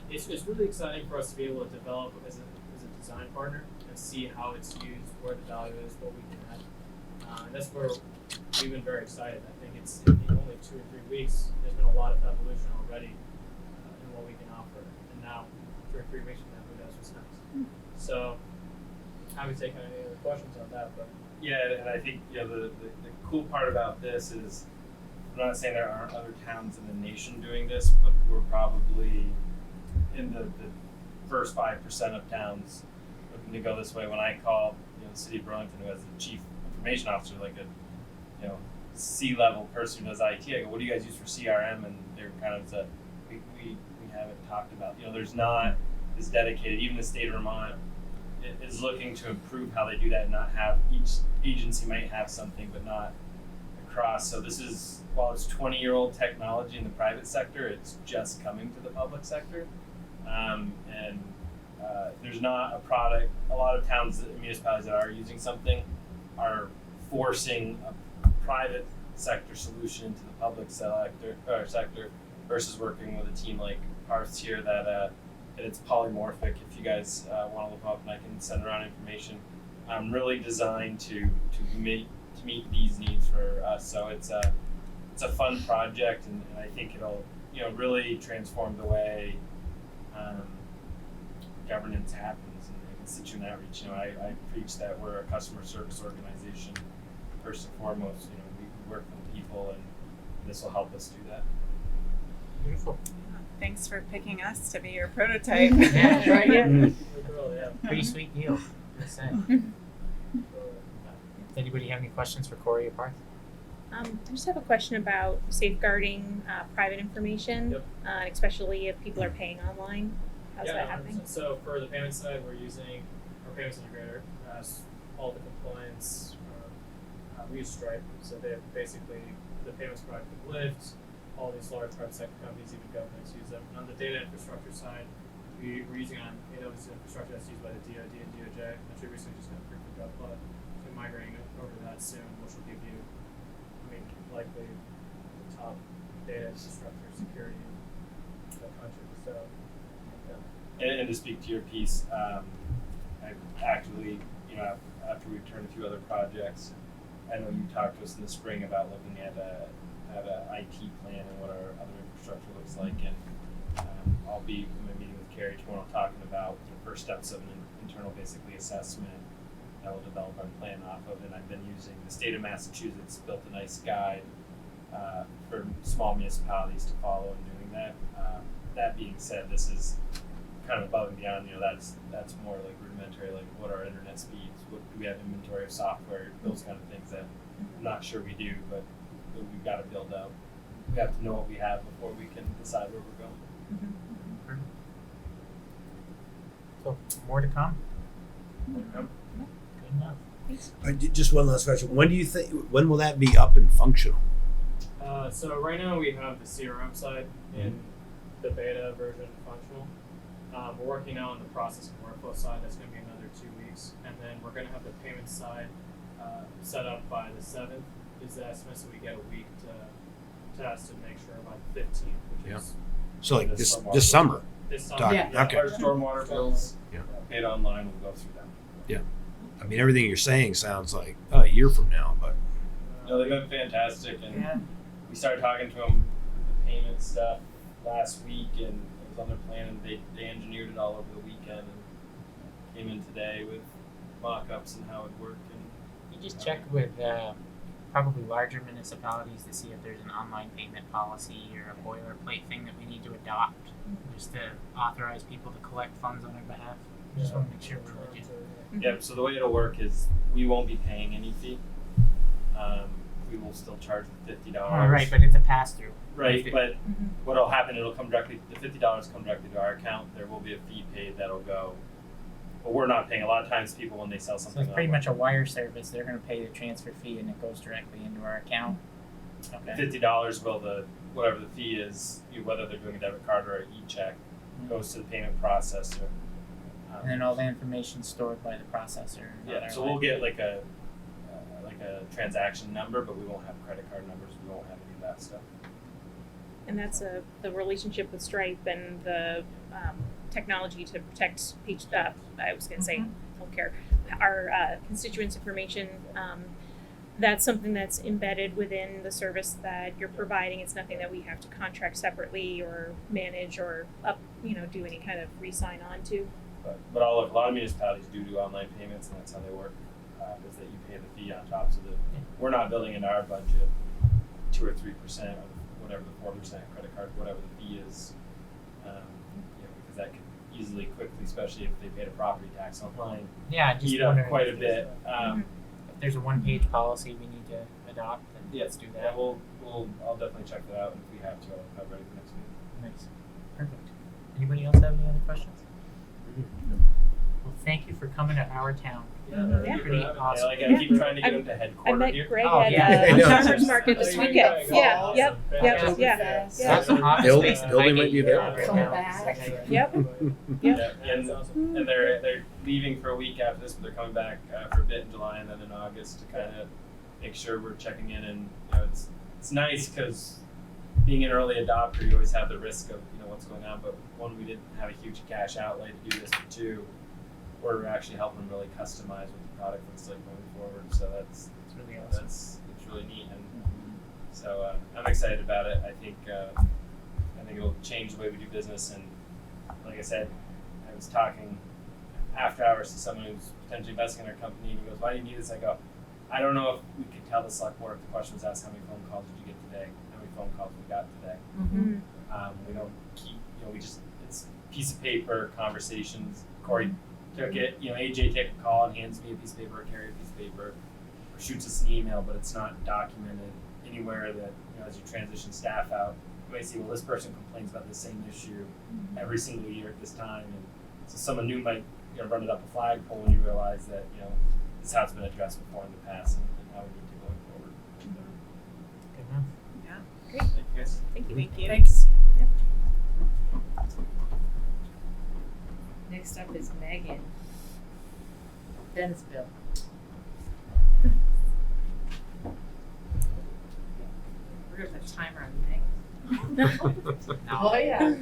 S6: it's really exciting for us to be able to develop as a design partner and see how it's used, where the value is, what we can add. And that's where we've been very excited. I think it's in only 2 or 3 weeks, there's been a lot of evolution already in what we can offer. And now, 2 or 3 weeks from now, who knows what's next. So, happy to take any other questions on that. But yeah, and I think the cool part about this is, I'm not saying there aren't other towns in the nation doing this, but we're probably in the first 5% of towns looking to go this way. When I call the city of Burlington, who has a chief information officer, like a C-level person who does IT, I go, what do you guys use for CRM? And they're kind of we haven't talked about. There's not this dedicated. Even the state of Vermont is looking to improve how they do that, and not have each agency might have something, but not across. So this is, while it's 20-year-old technology in the private sector, it's just coming to the public sector. And there's there's not a product. A lot of towns and municipalities that are using something are forcing a private sector solution into the public sector versus working with a team like ours here that it's polymorphic. If you guys want to look up, and I can send around information, really designed to meet these needs for us. So it's a fun project, and I think it'll really transform the way governance happens and constituent outreach. I preach that we're a customer service organization first and foremost. We work with people, and this will help us do that.
S1: Beautiful.
S2: Thanks for picking us to be your prototype.
S1: Yeah,
S4: Right, yeah.
S13: Really cool, yeah.
S1: Pretty sweet deal. Just saying. Does anybody have any questions for Corey or Parth?
S4: I just have a question about safeguarding private information,
S13: Yep.
S4: Especially if people are paying online. How's that happening?
S13: So for the payment side, we're using our payments integrator as all the compliance. We use Stripe, so they have basically the payments provider with Lyft. All these large private sector companies, even governments, use them. And on the data infrastructure side, we're using on AWS infrastructure that's used by the DoD and DOJ. Actually, recently just got approved for GovCloud. So we're migrating over to that soon, which will give you, likely the top data infrastructure security in the country. So, yeah.
S6: And to speak to your piece, I actually, after we've turned a few other projects, I know you talked to us in the spring about looking at a IT plan and what our other infrastructure looks like, and I'll be in my meeting with Carrie tomorrow talking about the first steps of an internal basically assessment that we'll develop our plan off of. And I've been using the state of Massachusetts built a nice guide for small municipalities to follow in doing that. That being said, this is kind of above and beyond. That's more like rudimentary, like what are internet speeds, what do we have inventory of software, those kind of things that I'm not sure we do, but we've got to build out. We have to know what we have before we can decide where we're going.
S1: So more to come.
S6: Yep.
S1: Good enough.
S5: Just one last question. When will that be up and functional?
S13: So right now we have the CRM side in the beta version functional. We're working now on the process and workflow side. That's going to be another 2 weeks, and then we're going to have the payment side set up by the 7th. Is the estimate, so we get a week to test and make sure by the 15th, which is
S5: So like
S6: The
S5: this
S6: stormwater.
S5: this summer.
S13: this
S5: Doc-
S13: summer.
S5: Yeah. Okay.
S6: Our stormwater bills
S5: Yeah.
S6: paid online, we'll go through them.
S5: I mean, everything you're saying sounds like a year from now, but
S6: No, they've been fantastic, and
S2: Yeah.
S6: we started talking to them the payment stuff last week, and it was on their plan, and they engineered it all over the weekend and came in today with mock-ups and how it worked. And
S1: You just check with probably larger municipalities to see if there's an online payment policy or a boilerplate thing that we need to adopt, just to authorize people to collect funds on our behalf. We just want to make sure we're legit.
S6: yeah, so the way it'll work is we won't be paying any fee. We will still charge the $50.
S1: Oh, right, but it's a pass-through.
S6: Right, but what'll happen? It'll come directly. The $50 come directly to our account. There will be a fee paid that'll go, but we're not paying. A lot of times, people when they sell
S1: So
S6: something,
S1: it's pretty much a wire service. They're going to pay the transfer fee, and it goes directly into our account. Okay.
S6: $50 will whatever the fee is, whether they're doing a debit card or an e-check, goes to the payment processor.
S1: And then all the information's stored by the processor.
S6: Yeah, so we'll get like a transaction number, but we won't have credit card numbers. We won't have any of that stuff.
S4: And that's the relationship with Stripe and the technology to protect I was going to say healthcare, our constituents' information. That's something that's embedded within the service that you're providing. It's nothing that we have to contract separately or manage or do any kind of re-sign on to.
S6: But a lot of municipalities do online payments, and that's how they work. Is that you pay the fee on top, so that we're not building into our budget 2 or 3% or whatever the 4% credit card, whatever the fee is, because that could easily, quickly, especially if they paid a property tax online,
S1: Yeah, just
S6: eat up
S1: wondering
S6: quite a
S1: if there's
S6: bit.
S1: if there's a one-page policy we need to adopt, then let's do
S6: Yeah,
S1: that.
S6: I'll definitely check that out, and if we have to, I'll have it ready for next week.
S1: Nice. Perfect. Anybody else have any other questions? Well, thank you for coming to our town.
S6: Yeah,
S1: Pretty awesome.
S6: Like I keep trying to get him to
S4: I
S6: headquarter
S4: met
S6: here.
S4: Greg
S1: Oh,
S4: at
S1: yeah.
S5: I know.
S4: Farmers Market this
S6: Oh,
S4: weekend.
S6: yeah,
S4: Yeah,
S6: awesome.
S4: yep, yep,
S6: Fantastic.
S4: yeah.
S1: That's an office
S5: Build-
S1: space in
S5: building might
S1: Highgate
S5: be
S1: area
S5: available.
S1: right
S8: Come
S1: now.
S8: back.
S4: Yep.
S6: Yeah, and they're leaving for a week after this, but they're coming back for a bit in July and then in August to kind of make sure we're checking in. And it's nice because being an early adopter, you always have the risk of what's going on. But one, we didn't have a huge cash outlay to do this. But two, we're actually helping them really customize what the product looks like moving forward. So that's
S1: really awesome.
S6: it's really neat, and so I'm excited about it. I think it'll change the way we do business. And like I said, I was talking after hours to someone who's potentially investing in our company, and he goes, "Why do you need this?" I go, "I don't know if we could tell the select board if the question was asked, how many phone calls did you get today? How many phone calls we got today?
S8: Mm-hmm.
S6: We don't keep, we just, it's piece of paper conversations. Corey took it, AJ take a call and hands me a piece of paper, or Carrie a piece of paper, or shoots us an email, but it's not documented anywhere that, as you transition staff out, you might see, well, this person complains about the same issue every single year at this time. And so someone new might, run it up a flagpole when you realize that, this is how it's been addressed before in the past and how we need to going forward.
S1: Good enough.
S2: Yeah.
S6: Thank you guys.
S4: Thank you.
S2: Thank you.
S8: Thanks.
S4: Next up is Megan. Dennisville.
S8: We're gonna put a timer on Megan. Oh, yeah.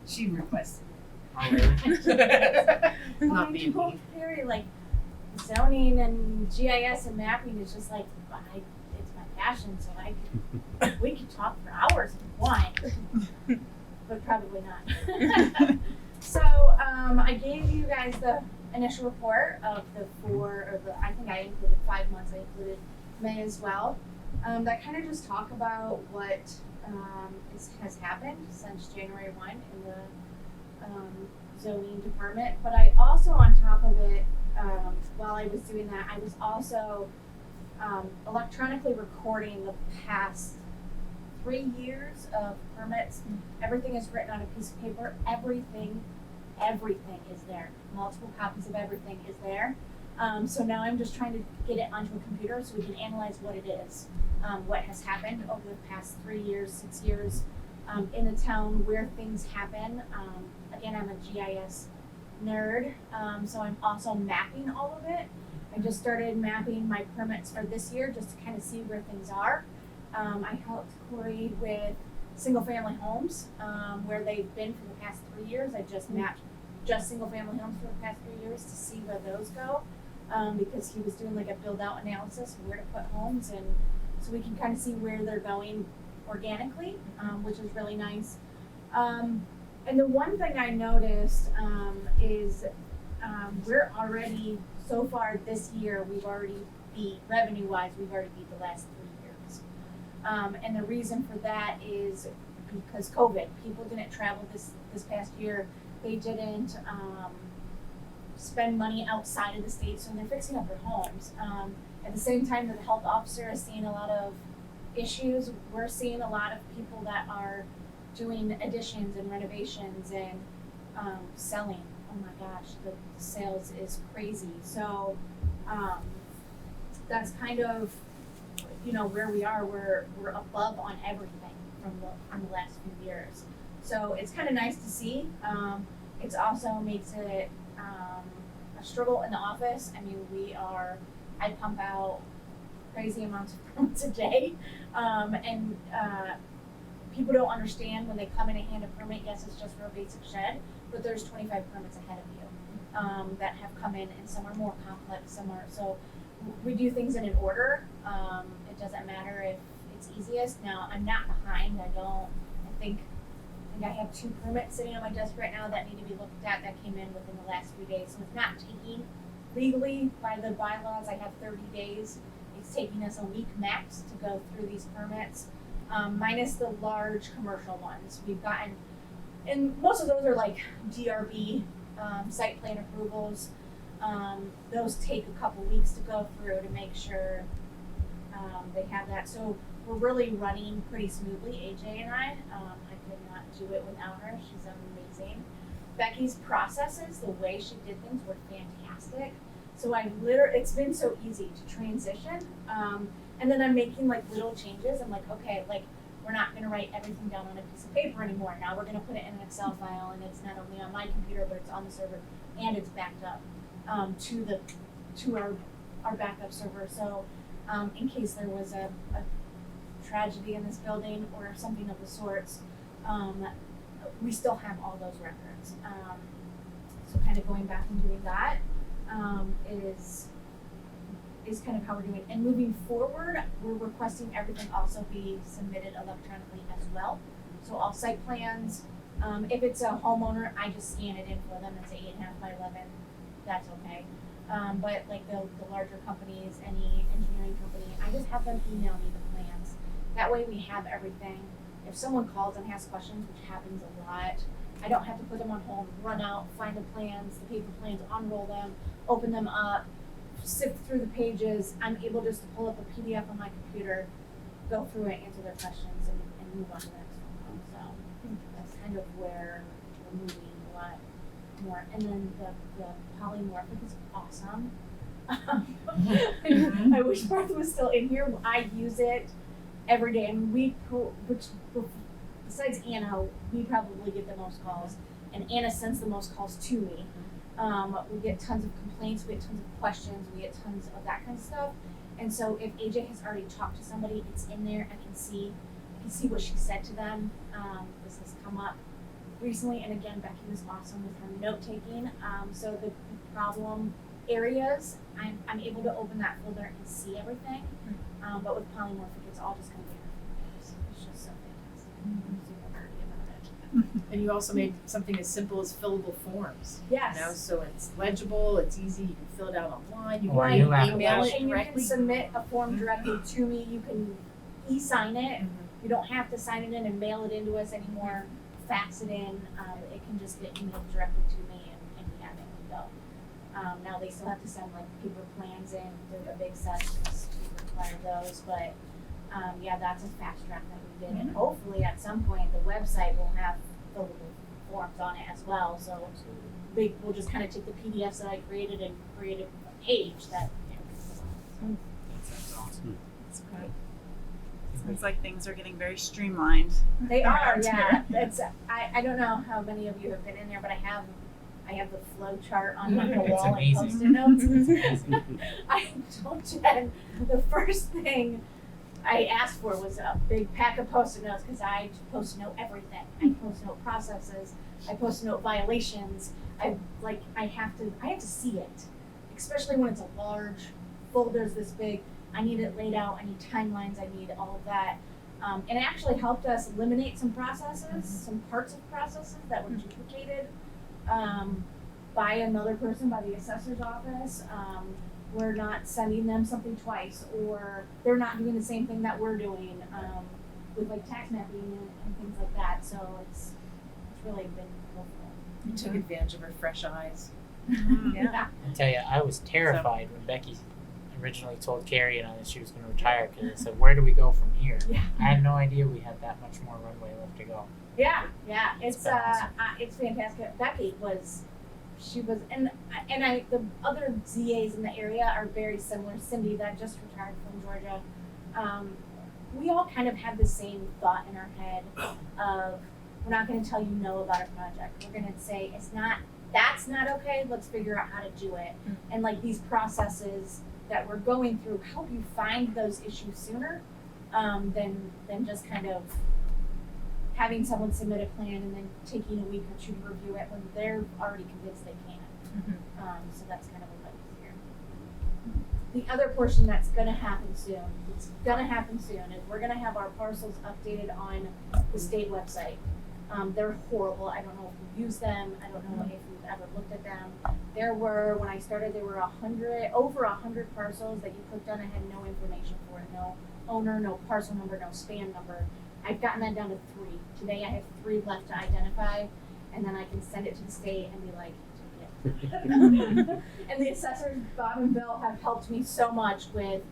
S8: She requested
S1: Oh, really?
S8: it. Not
S7: Mine
S8: being
S7: go
S8: mean.
S7: very like zoning and GIS and mapping is just like it's my passion, so we could talk for hours if you want, but probably not. So I gave you guys the initial report of I think I included 5 months. I included May as well. That kind of just talk about what has happened since January 1 in the zoning department. But I also, on top of it, while I was doing that, I was also electronically recording the past 3 years of permits. Everything is written on a piece of paper. Everything is there. Multiple copies of everything is there. So now I'm just trying to get it onto a computer so we can analyze what it is, what has happened over the past 3 years, 6 years in the town, where things happen. Again, I'm a GIS nerd, so I'm also mapping all of it. I just started mapping my permits for this year just to kind of see where things are. I helped Corey with single-family homes, where they've been for the past 3 years. I just mapped just single-family homes for the past 3 years to see where those go, because he was doing like a build-out analysis of where to put homes, and so we can kind of see where they're going organically, which is really nice. And the one thing I noticed is we're already, so far this year, we've already beat, revenue-wise, we've already beat the last 3 years. And the reason for that is because COVID. People didn't travel this past year. They didn't spend money outside of the state, so they're fixing up their homes. At the same time that the health officer is seeing a lot of issues, we're seeing a lot of people that are doing additions and renovations and selling. Oh my gosh, the sales is crazy. So that's kind of where we are. We're above on everything from the last few years. So it's kind of nice to see. It also makes it a struggle in the office. I mean, I pump out crazy amounts of permits a day, and people don't understand when they come in and hand a permit. Yes, it's just for a basic shed, but there's 25 permits ahead of you that have come in, and some are more complex, some are. So we do things in an order. It doesn't matter if it's easiest. Now, I'm not behind. I think I have 2 permits sitting on my desk right now that need to be looked at that came in within the last few days. So it's not taking, legally, by the bylaws, I have 30 days. It's taking us a week max to go through these permits, minus the large commercial ones. We've gotten, and most of those are like DRB, site plan approvals. Those take a couple weeks to go through to make sure they have that. So we're really running pretty smoothly, AJ and I. I could not do it without her. She's amazing. Becky's processes, the way she did things were fantastic. So it's been so easy to transition. And then I'm making like little changes. I'm like, okay, like we're not gonna write everything down on a piece of paper anymore. Now we're gonna put it in an Excel file, and it's not only on my computer, but it's on the server, and it's backed up to our backup server. So in case there was a tragedy in this building or something of the sorts, we still have all those records. So kind of going back and doing that is kind of how we're doing. And moving forward, we're requesting everything also be submitted electronically as well. So all site plans, if it's a homeowner, I just scan it in for them. It's 8.5 by 11. That's okay. But like the larger companies, any engineering company, I just have them email me the plans. That way we have everything. If someone calls and has questions, which happens a lot, I don't have to put them on hold, run out, find the plans, the paper plans, unroll them, open them up, sift through the pages. I'm able just to pull up a PDF on my computer, go through it, answer their questions, and move on to the next one. So that's kind of where we're moving a lot more. And then the polymorphic is awesome. I wish Martha was still in here. I use it every day. I mean, besides Anna, we probably get the most calls, and Anna sends the most calls to me. We get tons of complaints, we get tons of questions, we get tons of that kind of stuff. And so if AJ has already talked to somebody, it's in there. I can see what she said to them. This has come up recently, and again, Becky was awesome with her note taking. So the problem areas, I'm able to open that folder and see everything. But with polymorphic, it's all just going to be in a few minutes. It's just so fantastic. I'm super happy about it.
S8: And you also made something as simple as fillable forms.
S7: Yes.
S8: You know, so it's legible, it's easy, you can fill it out online, you
S1: Or
S8: can
S1: you
S8: email
S1: have
S8: it
S7: And you
S8: directly.
S7: can submit a form directly to me. You can e-sign it.
S8: Mhm.
S7: You don't have to sign it in and mail it into us anymore. Fax it in. It can just get emailed directly to me, and we have it and go. Now they still have to send like paper plans in. They're the big sessions to require those, but yeah, that's a fast track that we did. And hopefully at some point the website will have fillable forms on it as well. So we'll just kind of take the PDFs that I created and create a page that.
S1: That's awesome.
S2: That's good. Sounds like things are getting very streamlined.
S7: They are,
S2: around
S7: yeah.
S2: here.
S7: That's I don't know how many of you have been in there, but I have the flow chart on the
S1: It's
S7: wall and
S1: amazing.
S7: Post-it notes.
S1: It's amazing.
S7: I told Jen the first thing I asked for was a big pack of Post-it notes because I Post-it note everything. I Post-it note processes. I Post-it note violations. I have to see it, especially when it's a large folders this big. I need it laid out. I need timelines. I need all of that. And it actually helped us eliminate some processes, some parts of processes that were duplicated by another person, by the assessor's office. We're not sending them something twice, or they're not doing the same thing that we're doing with like tax mapping and things like that. So it's really been helpful.
S8: You took advantage of her fresh eyes.
S7: Yeah.
S1: I tell you, I was terrified when Becky originally told Carrie and I that she was going to retire because I said, "Where do we go from here?"
S7: Yeah.
S1: I had no idea we had that much more runway left to go.
S7: Yeah, it's
S1: been awesome.
S7: it's fantastic. Becky was, and the other ZAs in the area are very similar. Cindy that just retired from Georgia, we all kind of have the same thought in our head of we're not going to tell you no about a project. We're going to say that's not okay. Let's figure out how to do it. And like these processes that we're going through help you find those issues sooner than just kind of having someone submit a plan and then taking a week or two to review it when they're already convinced they can. So that's kind of a lot easier. The other portion that's going to happen soon, is we're going to have our parcels updated on the state website. They're horrible. I don't know if you use them. I don't know if you've ever looked at them. When I started, there were over 100 parcels that you clicked on and had no information for it. No owner, no parcel number, no span number. I've gotten that down to 3. Today I have 3 left to identify, and then I can send it to the state and be like, take it. And the assessors, Bob and Bill, have helped me so much with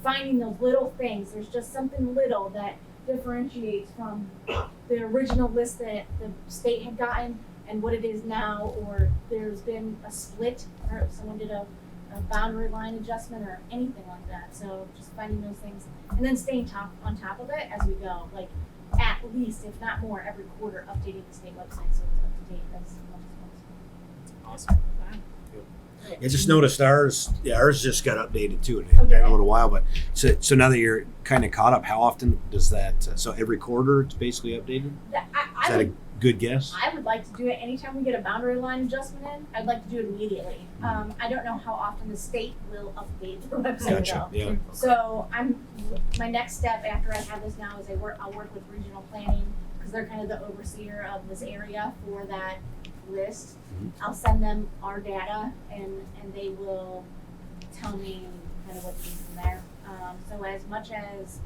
S7: finding those little things. There's just something little that differentiates from the original list that the state had gotten and what it is now, or there's been a split, or if someone did a boundary line adjustment or anything like that. So just finding those things and then staying on top of it as we go. Like at least, if not more, every quarter updating the state website so it's up to date as much as possible.
S1: Awesome.
S5: I just noticed ours. Yeah, ours just got updated too. It had been a little while, but so now that you're kind of caught up, how often does that? So every quarter, it's basically updated. Is that a good guess?
S7: I would like to do it anytime we get a boundary line adjustment in. I'd like to do it immediately. I don't know how often the state will update the website
S5: Gotcha.
S7: though.
S5: Yeah.
S7: So my next step after I have this now is I'll work with regional planning because they're kind of the overseer of this area for that list. I'll send them our data and they will tell me kind of what to do from there. So as much as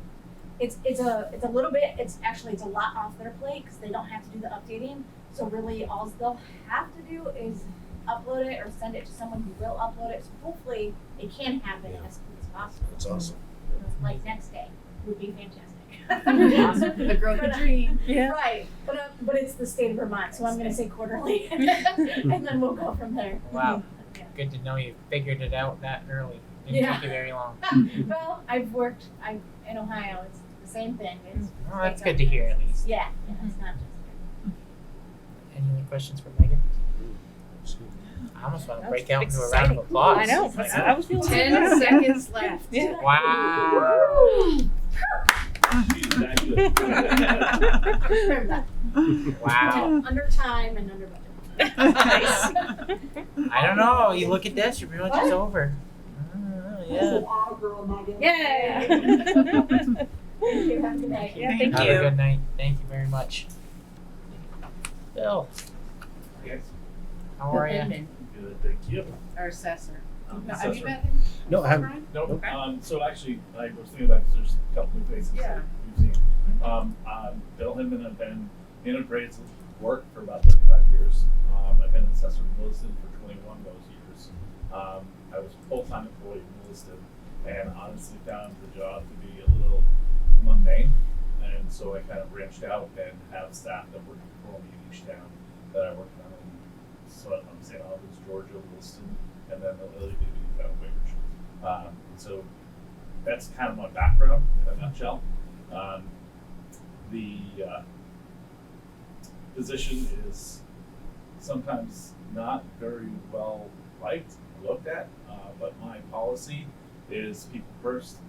S7: it's a little bit, it's a lot off their plate because they don't have to do the updating. So really all they'll have to do is upload it or send it to someone who will upload it. So hopefully it can happen as quick as possible.
S5: That's awesome.
S7: Like next day would be fantastic.
S8: The growth of dream.
S7: Yeah. Right. But it's the state of Vermont, so I'm going to say quarterly, and then we'll go from there.
S1: Wow.
S7: Yeah.
S1: Good to know you figured it out that early. Didn't
S7: Yeah.
S1: take you very long.
S7: Well, I've worked in Ohio. It's the same thing. It's
S1: Well, that's good to hear at least.
S7: Yeah. It's not just
S1: Any other questions for Megan? I almost want to break out into a round of applause.
S8: I know. I was feeling 10 seconds left.
S7: Yeah.
S1: Wow.
S7: Remember that.
S1: Wow.
S7: Under time and under budget.
S1: I don't know. You look at this, you're pretty much it's over. Yeah.
S7: Yay! Thank you. Have a good night.
S8: Yeah, thank
S1: Have
S8: you.
S1: a good night. Thank you very much. Bill,
S9: Yes.
S1: how are you?
S9: Good, thank you.
S8: Our assessor. Have you
S9: Assessor.
S8: met him?
S5: No, I haven't.
S8: Brian?
S9: Nope.
S8: Okay.
S9: So actually, I was thinking about 'cause there's a couple of faces
S8: Yeah.
S9: that we've seen. Bill Hinman have been in appraisal work for about 35 years. I've been an assessor in Williston for 21 of those years. I was a full-time employee in Williston and honestly found the job to be a little mundane. And so I kind of branched out and have staff that work for me in each town that I work on in St. Albans, Georgia, Williston, and then the Lily Baby town of Waverage. So that's kind of my background in a nutshell. The position is sometimes not very well liked, looked at, but my policy is people first.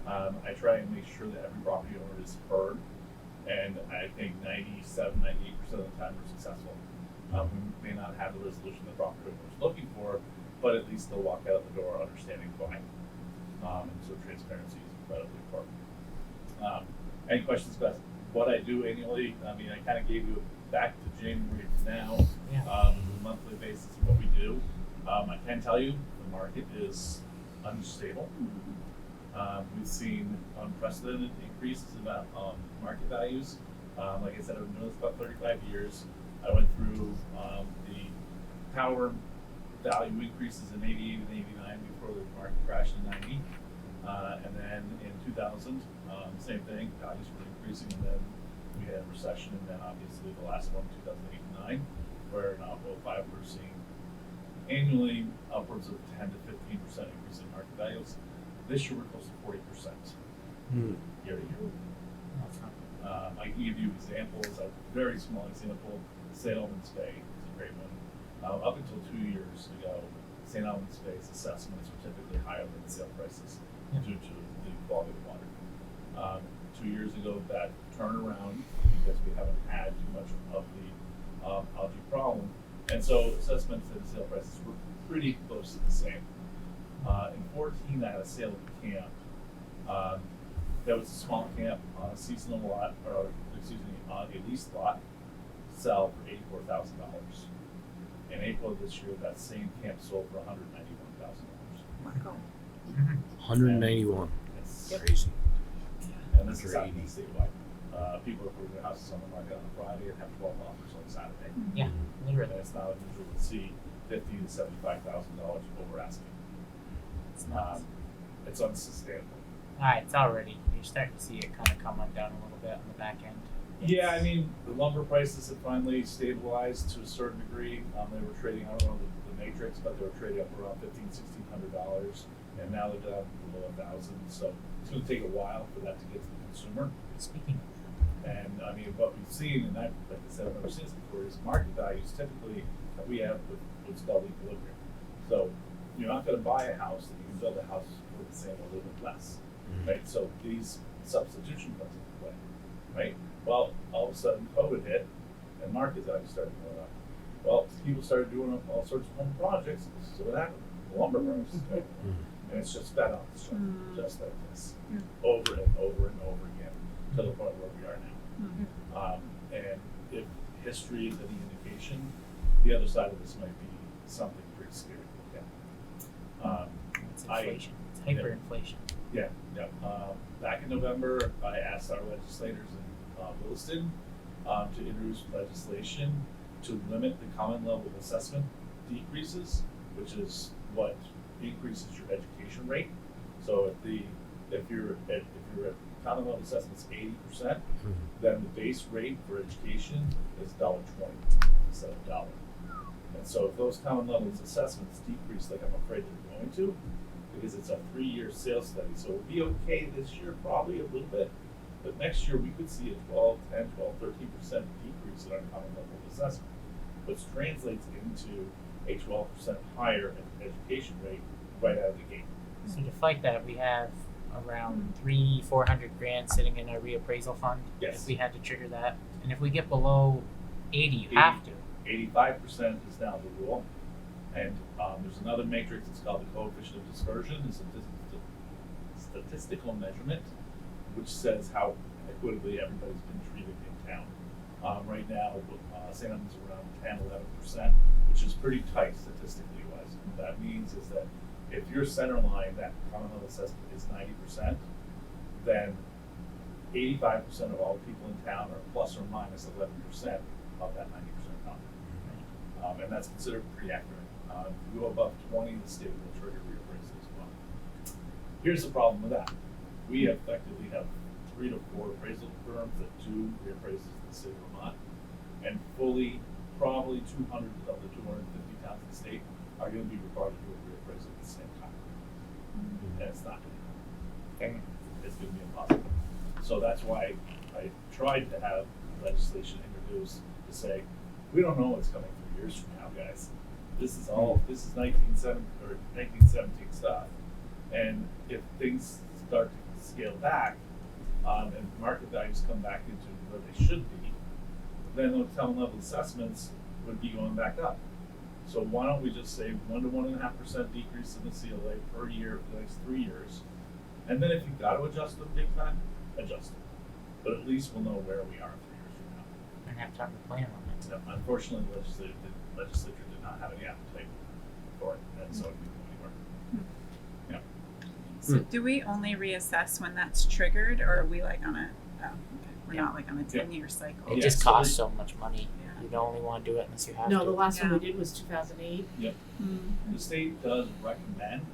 S9: I try and make sure that every property owner is heard, and I think 97, 98% of the time we're successful. We may not have the resolution the property owner is looking for, but at least they'll walk out the door understanding why. And so transparency is incredibly important. Any questions about what I do annually? I mean, I kind of gave you back to January to now, monthly basis of what we do. I can tell you the market is unstable. We've seen unprecedented increases in market values. Like I said, I've been doing this about 35 years. I went through the power value increases in 88 and 89 before the market crashed in 90. And then in 2000, same thing, values were increasing, and then we had a recession, and then obviously the last one, 2008 and 9, where in 2005 we're seeing annually upwards of 10 to 15% increase in market values. This year we're close to 40% year to year. I can give you examples, a very small example, St. Albans Bay is a great one. Up until 2 years ago, St. Albans Bay's assessments were typically higher than the sale prices due to the quality of water. 2 years ago, that turned around because we haven't had too much of the algae problem, and so assessments and sale prices were pretty close to the same. In 14, I had a sale of a camp. That was a small camp on a seasonal lot, or excuse me, on a leased lot, sell for $84,000. In April of this year, that same camp sold for $191,000.
S12: Wow.
S5: 191.
S9: It's
S5: Crazy.
S9: And this is happening statewide. People are putting their houses on the market on a Friday and have 12 offers on Saturday.
S1: Yeah,
S9: And
S1: literally.
S9: it's not unusual to see $50,000 to $75,000 over asking. It's unsustainable.
S1: Alright, it's already, you're starting to see it kind of come undone a little bit on the back end.
S9: Yeah, I mean, the lumber prices have finally stabilized to a certain degree. They were trading, I don't know the matrix, but they were trading up around $1,500-$1,600, and now they're down below 1,000. So it's going to take a while for that to get to the consumer.
S1: Speaking
S9: And I mean, what we've seen, and like I said, I've never seen this before, is market values typically that we have with what's called equilibrium. So you're not going to buy a house, and you can build a house for the same or a little bit less, right? So these substitution comes into play, right? Well, all of a sudden COVID hit, and market values started going up. Well, people started doing all sorts of home projects, so what happened? Lumber prices, right? And it's just fed on this chart, just like this, over and over and over again, to the point where we are now. And if history is any indication, the other side of this might be something pretty scary to look at.
S1: it's inflation. It's hyperinflation.
S9: Yeah. Back in November, I asked our legislators in Williston to introduce legislation to limit the common level of assessment decreases, which is what increases your education rate. So if you're at common level assessment's 80%, then the base rate for education is $1.20 instead of $1. And so if those common levels assessments decrease, like I'm afraid they're going to, because it's a 3-year sales study, so it'll be okay this year, probably a little bit, but next year we could see a 12, 10, 12, 13% decrease in our common level of assessment, which translates into a 12% higher education rate right out of the gate.
S1: So to fight that, we have around $300-400 grand sitting in a reappraisal fund.
S9: Yes.
S1: If we had to trigger that, and if we get below 80, you have to.
S9: 85% is now the rule, and there's another matrix. It's called the coefficient of dispersion. It's a statistical measurement, which says how equitably everybody's been treated in town. Right now, St. Albans is around 10-11%, which is pretty tight statistically wise. What that means is that if your center line, that common level assessment, is 90%, then 85% of all people in town are plus or minus 11% of that 90% number. And that's considered pretty accurate. If you go above 20, the state will trigger reappraisal as well. Here's the problem with that. We effectively have 3 to 4 appraisal firms that do reappraisals in the state of Vermont, and fully, probably 200 of the 250 towns in the state are going to be required to do a reappraisal at the same time. And it's not going to happen. It's going to be impossible. So that's why I tried to have legislation introduced to say, we don't know what's coming 3 years from now, guys. This is 1917 stuff. And if things start to scale back, and market values come back into where they should be, then those town level assessments would be going back up. So why don't we just say 1 to 1.5% decrease in the CLA per year for the next 3 years, and then if you've got to adjust them big time, adjust them. But at least we'll know where we are 3 years from now.
S1: And have time to plan on it.
S9: No, unfortunately, the legislature did not have any appetite for it, and so it didn't go anywhere.
S2: So do we only reassess when that's triggered, or are we like on a, we're not like on a 10-year cycle?
S1: It just
S9: so
S1: costs so much money.
S2: Yeah.
S1: You don't only want to do it unless you have
S8: No,
S1: to.
S8: the last one
S2: Yeah.
S8: we did was 2008.
S9: Yep.
S2: Mm-hmm.
S9: The state does recommend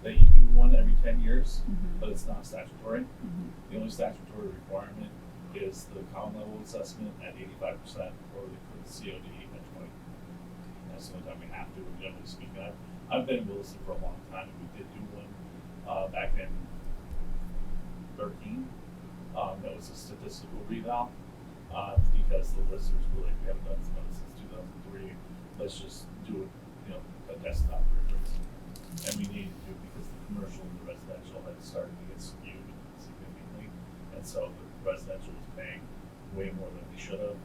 S9: that you do one every 10 years, but it's not statutory. The only statutory requirement is the common level assessment at 85% or the COD at 20. That's the only time we have to, generally speaking. I've been in Williston for a long time, and we did do one back in 13. That was a statistical reval because the listers were like, we haven't done this one since 2003. Let's just do it, a desktop reference. And we needed to because the commercial and the residential had started to get skewed significantly, and so the residential was paying way more than we should have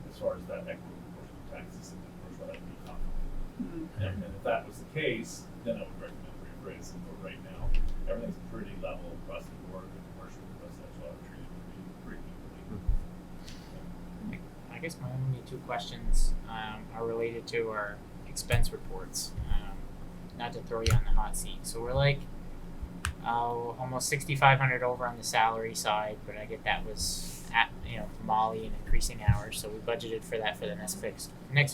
S9: as far as that equitable portion of taxes, and the commercial had to be comparable. And if that was the case, then I would recommend reappraising. But right now, everything's pretty level across the board. The commercial and residential are treated pretty equally.
S1: I guess my only 2 questions are related to our expense reports. Not to throw you on the hot seat. So we're like almost 6,500 over on the salary side, but I get that was at Molly and increasing hours, so we budgeted for that for the next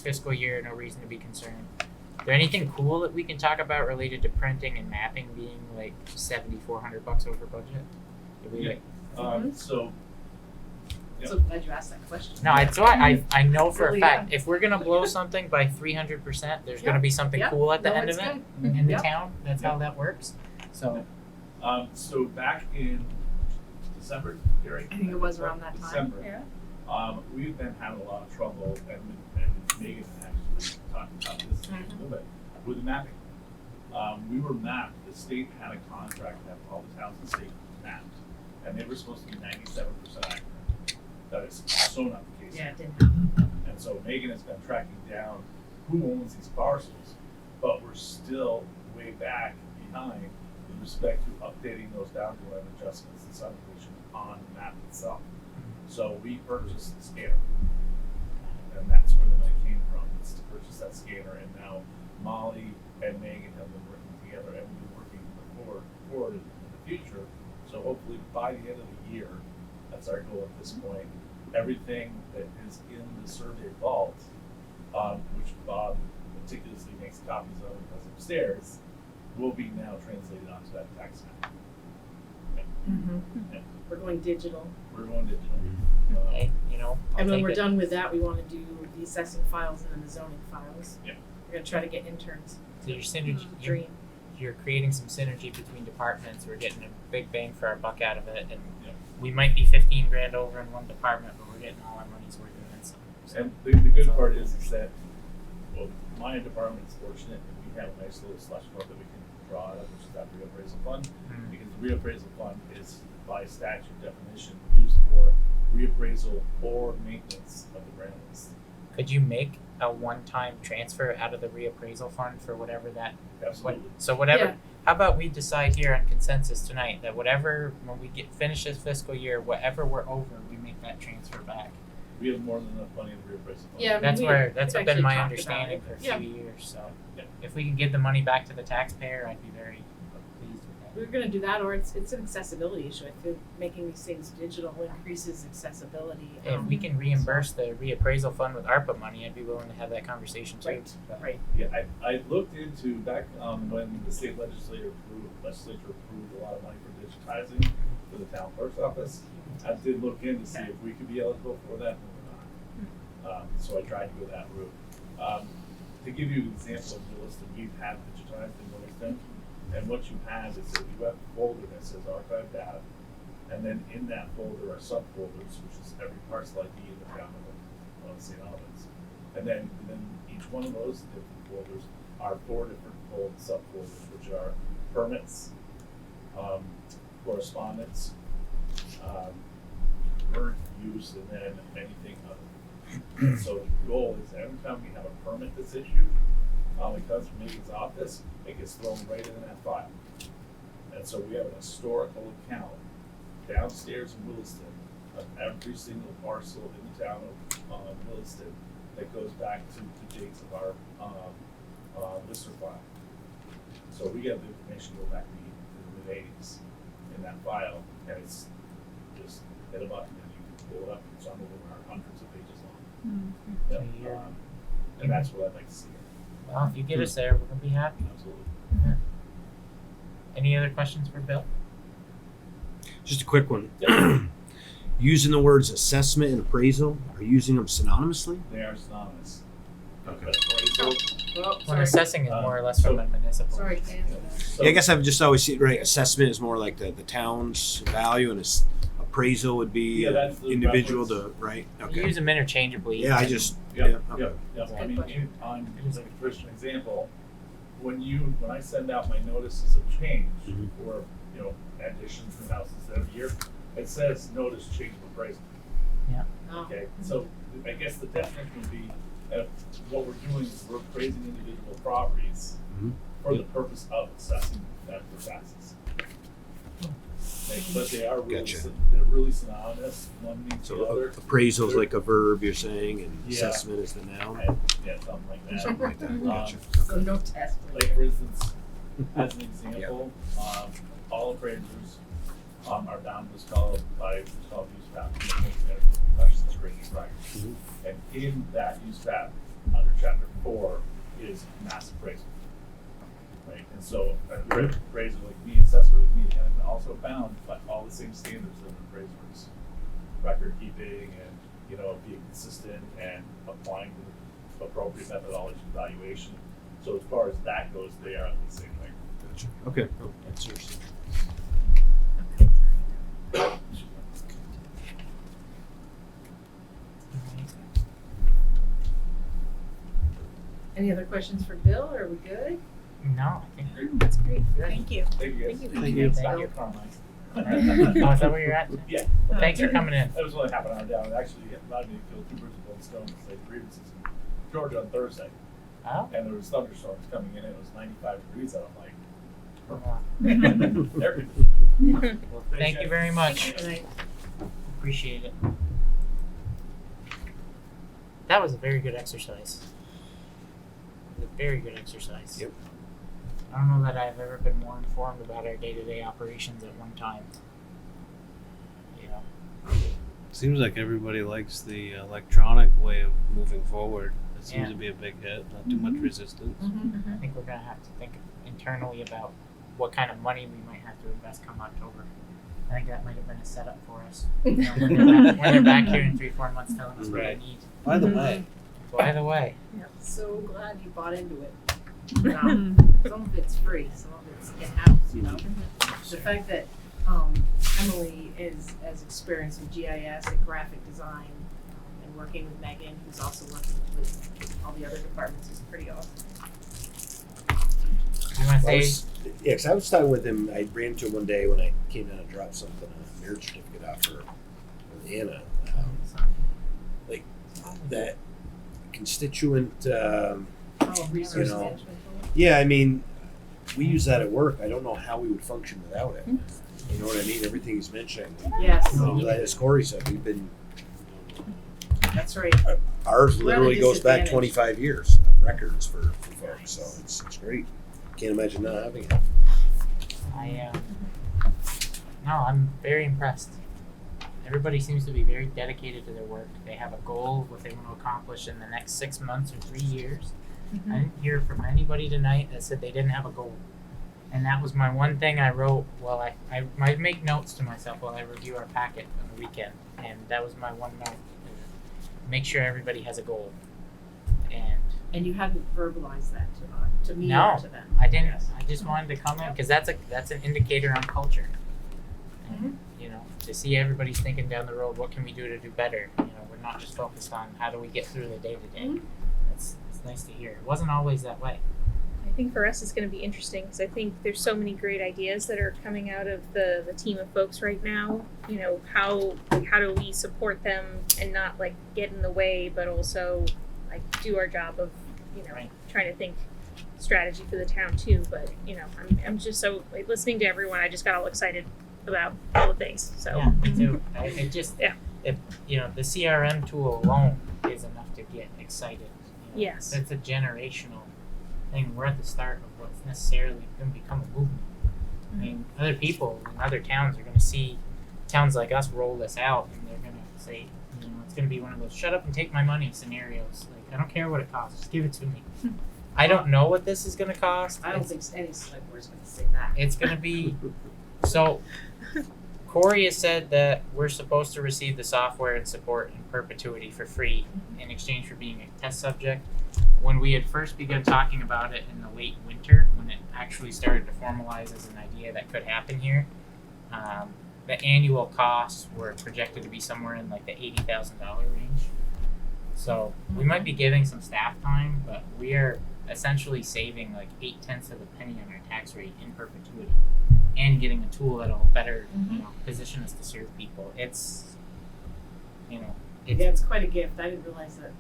S1: fiscal year. No reason to be concerned. Is there anything cool that we can talk about related to printing and mapping being like $7,400 over budget? Did we
S9: So
S8: So glad you asked that question.
S1: No, it's why I know for
S8: Really,
S1: a fact if we're gonna blow something by 300%, there's gonna be something
S8: Yeah.
S1: cool at the
S8: No,
S1: end
S8: it's
S1: of it
S8: good.
S1: in the
S8: Yep.
S1: town. That's how that works. So
S9: So back in December, Gary?
S8: I think it was around that time.
S9: December.
S8: Yeah.
S9: We've been having a lot of trouble, and Megan actually talked about this a little bit, with the mapping. We were mapped, the state had a contract to have all the towns in the state mapped, and they were supposed to be 97% accurate. That is so not the case.
S8: Yeah, it didn't happen.
S9: And so Megan has been tracking down who owns these parcels, but we're still way back behind with respect to updating those boundary line adjustments and subdivision on the map itself. So we purchased the scanner, and that's where the money came from. It's to purchase that scanner, and now Molly and Megan have been working together, and we'll be working forward in the future. So hopefully by the end of the year, that's our goal at this point. Everything that is in the survey vault, which Bob meticulously makes copies of and does upstairs, will be now translated onto that tax map. Yeah.
S8: We're going digital.
S9: We're going digital.
S1: hey, you know, I'll
S8: And when
S1: take
S8: we're
S1: it.
S8: done with that, we want to do the assessing files and then the zoning files.
S9: Yeah.
S8: We're gonna try to get interns.
S1: So your synergy,
S8: Dream.
S1: you're creating some synergy between departments. We're getting a big bang for our buck out of it, and
S9: Yeah.
S1: we might be 15 grand over in one department, but we're getting all our money's worth in some. So
S9: And the good part is that, well, my department is fortunate that we have a nice little slush fund that we can draw out of, which is that reappraisal fund.
S1: Mhm.
S9: Because the reappraisal fund is by statute definition used for reappraisal or maintenance of the ground list.
S1: could you make a one-time transfer out of the reappraisal fund for whatever that?
S9: Absolutely.
S1: So whatever.
S8: Yeah.
S1: How about we decide here on consensus tonight that whatever when we finish this fiscal year, whatever we're over, we make that transfer back.
S9: We have more than enough money in the reappraisal fund.
S8: Yeah,
S1: That's
S8: we-
S1: where that's
S8: we've
S1: been
S8: actually
S1: my
S8: talked
S1: understanding
S8: about
S1: for a
S8: it.
S1: few years. So
S9: Yeah.
S1: if we can give the money back to the taxpayer, I'd be very pleased with
S8: We're gonna do that, or it's an accessibility issue. I think making these things digital increases accessibility.
S1: that. If we can reimburse the reappraisal fund with ARPA money, I'd be willing to have that conversation too.
S8: Right,
S1: But-
S8: right.
S9: Yeah, I looked into back when the state legislature approved a lot of money for digitizing for the town clerk's office. I did look in to see if we could be eligible for that, and we're not. So I tried to go that route. To give you an example of the list that we've had digitized in Williston, and what you have is that you have a folder that says archive data, and then in that folder are subfolders, which is every parcel ID in the town of St. Albans. And then within each one of those different folders are 4 different subfolders, which are permits, correspondence, word use, and then anything other. So the goal is every time we have a permit that's issued, it comes from Megan's office, it gets thrown right in that file. And so we have an historical account downstairs in Williston of every single parcel in the town of Williston that goes back to the dates of our lister file. So we have the information go back to the mid-80s in that file, and it's just hit a button and you can pull it up, and some of them are hundreds of pages long.
S1: So
S9: Yeah,
S1: you're-
S9: and that's what I'd like to see.
S1: Well, if you get us there, we're gonna be happy.
S9: Absolutely.
S1: Any other questions for Bill?
S5: Just a quick one. Using the words assessment and appraisal, are you using them synonymously?
S9: They are synonymous.
S5: Okay.
S9: But appraisal,
S8: Well,
S1: When
S8: sorry.
S1: assessing is more or less from
S9: so-
S1: a municipal.
S8: Sorry to answer that.
S9: so-
S5: Yeah, I guess I've just always seen, right, assessment is more like the town's value, and appraisal would be
S9: Yeah, that's the
S5: individual
S9: reference.
S5: to, right?
S1: You
S5: Okay.
S1: use them interchangeably.
S5: Yeah, I just,
S9: Yep,
S5: yeah, okay.
S9: yep. I
S8: Good
S9: mean,
S8: question.
S9: for an example, when I send out my notices of change
S5: Mhm.
S9: for, additions to houses every year, it says notice change of appraisal.
S8: Oh.
S9: Okay, so I guess the definition would be, what we're doing is we're appraising individual properties
S5: Mhm.
S9: for the purpose of assessing that for taxes. Okay, but they are really,
S5: Gotcha.
S9: they're really synonymous, one means the
S5: So
S9: other.
S5: appraisal is like a verb, you're saying, and
S9: Yeah.
S5: assessment is the noun?
S9: Yeah, something like that.
S5: Something like that,
S9: Um,
S5: gotcha.
S8: So no test.
S9: Like for instance, as an example, all appraisers are bound to what's called use path. That's the grading practice.
S5: Mhm.
S9: And in that use path, under chapter 4, is mass appraisal. Right, and so an appraiser like me, assessor like me, and also bound by all the same standards that an appraiser is.
S14: record keeping and, being consistent and applying the appropriate methodology evaluation. So as far as that goes, they are the same thing.
S5: Gotcha.
S3: Okay.
S5: Answers.
S8: Any other questions for Bill, or are we good?
S1: No, I think we're
S4: That's great.
S2: Thank you.
S14: Thank you guys.
S4: Thank you.
S3: Thank you.
S1: Thank you.
S14: Carmine.
S1: Oh, is that where you're at?
S14: Yeah.
S1: Well, thanks for coming in.
S14: That was only half an hour down. It actually allowed me to kill 2 birds with one stone and say grievances in Georgia on Thursday.
S1: Oh.
S14: And there was thunderstorms coming in. It was 95 degrees out. I'm like,
S1: Wow.
S14: everything.
S1: Well, thank you very much.
S8: Good night.
S1: Appreciate it. That was a very good exercise. It was a very good exercise.
S5: Yep.
S1: I don't know that I've ever been more informed about our day-to-day operations at one time. You know.
S3: Seems like everybody likes the electronic way of moving forward. That seems
S1: Yeah.
S3: to be a big hit. Not too much resistance.
S8: Mm-hmm.
S1: I think we're gonna have to think internally about what kind of money we might have to invest come October. I think that might have been a setup for us. You know, when they're back here in 3-4 months telling us what
S3: Right.
S1: we need.
S3: By the way,
S1: By the way,
S8: So glad you bought into it. Some of it's free, some of it's in-house, The fact that Emily is as experienced with GIS and graphic design and working with Megan, who's also working with all the other departments, is pretty awesome.
S1: you want to
S5: I
S1: say?
S5: was, cause I was talking with him. I ran into him one day when I came down and dropped something, a marriage certificate out for Anna. Like that constituent.
S8: Resource
S5: You know,
S8: management tool.
S5: Yeah, I mean, we use that at work. I don't know how we would function without it. You know what I mean? Everything he's mentioning.
S8: Yes,
S5: As Corey said, we've been.
S8: that's right.
S5: Ours
S8: We're
S5: literally
S8: at a
S5: goes back
S8: disadvantage.
S5: 25 years of records for folks, so it's great. Can't imagine not having it.
S1: No, I'm very impressed. Everybody seems to be very dedicated to their work. They have a goal of what they want to accomplish in the next 6 months or 3 years. I didn't hear from anybody tonight that said they didn't have a goal. And that was my one thing I wrote while I make notes to myself while I review our packet on the weekend. And that was my one note. Make sure everybody has a goal.
S8: And you hadn't verbalized that to me
S1: No,
S8: or to them.
S1: I didn't.
S8: Yes.
S1: I just wanted to come in because that's an indicator on culture. And, you know, to see everybody's thinking down the road, what can we do to do better? You know, we're not just focused on how do we get through the day to day. It's nice to hear. It wasn't always that way.
S4: I think for us it's going to be interesting because I think there's so many great ideas that are coming out of the team of folks right now. You know, how do we support them and not like get in the way, but also like do our job of, you know,
S1: Right.
S4: trying to think strategy for the town too. But you know, I'm just so like listening to everyone. I just got all excited about all the things. So
S1: Yeah, me too. It just,
S4: Yeah.
S1: you know, the CRM tool alone is enough to get excited. You know,
S4: Yes.
S1: It's a generational thing. We're at the start of what's necessarily going to become a movement. I mean, other people in other towns are going to see towns like us roll this out, and they're going to say, you know, it's going to be one of those "shut up and take my money" scenarios. Like, I don't care what it costs, just give it to me. I don't know what this is going to cost.
S8: I don't think any select board is going to say that.
S1: It's going to be so. Corey has said that we're supposed to receive the software and support in perpetuity for free in exchange for being a test subject. When we had first begun talking about it in the late winter, when it actually started to formalize as an idea that could happen here, the annual costs were projected to be somewhere in like the $80,000 range. So we might be giving some staff time, but we are essentially saving like 0.8 of a penny on our tax rate in perpetuity, and getting a tool that'll better, you know, position us to serve people. It's, you know,
S8: It's quite a gift. I didn't realize that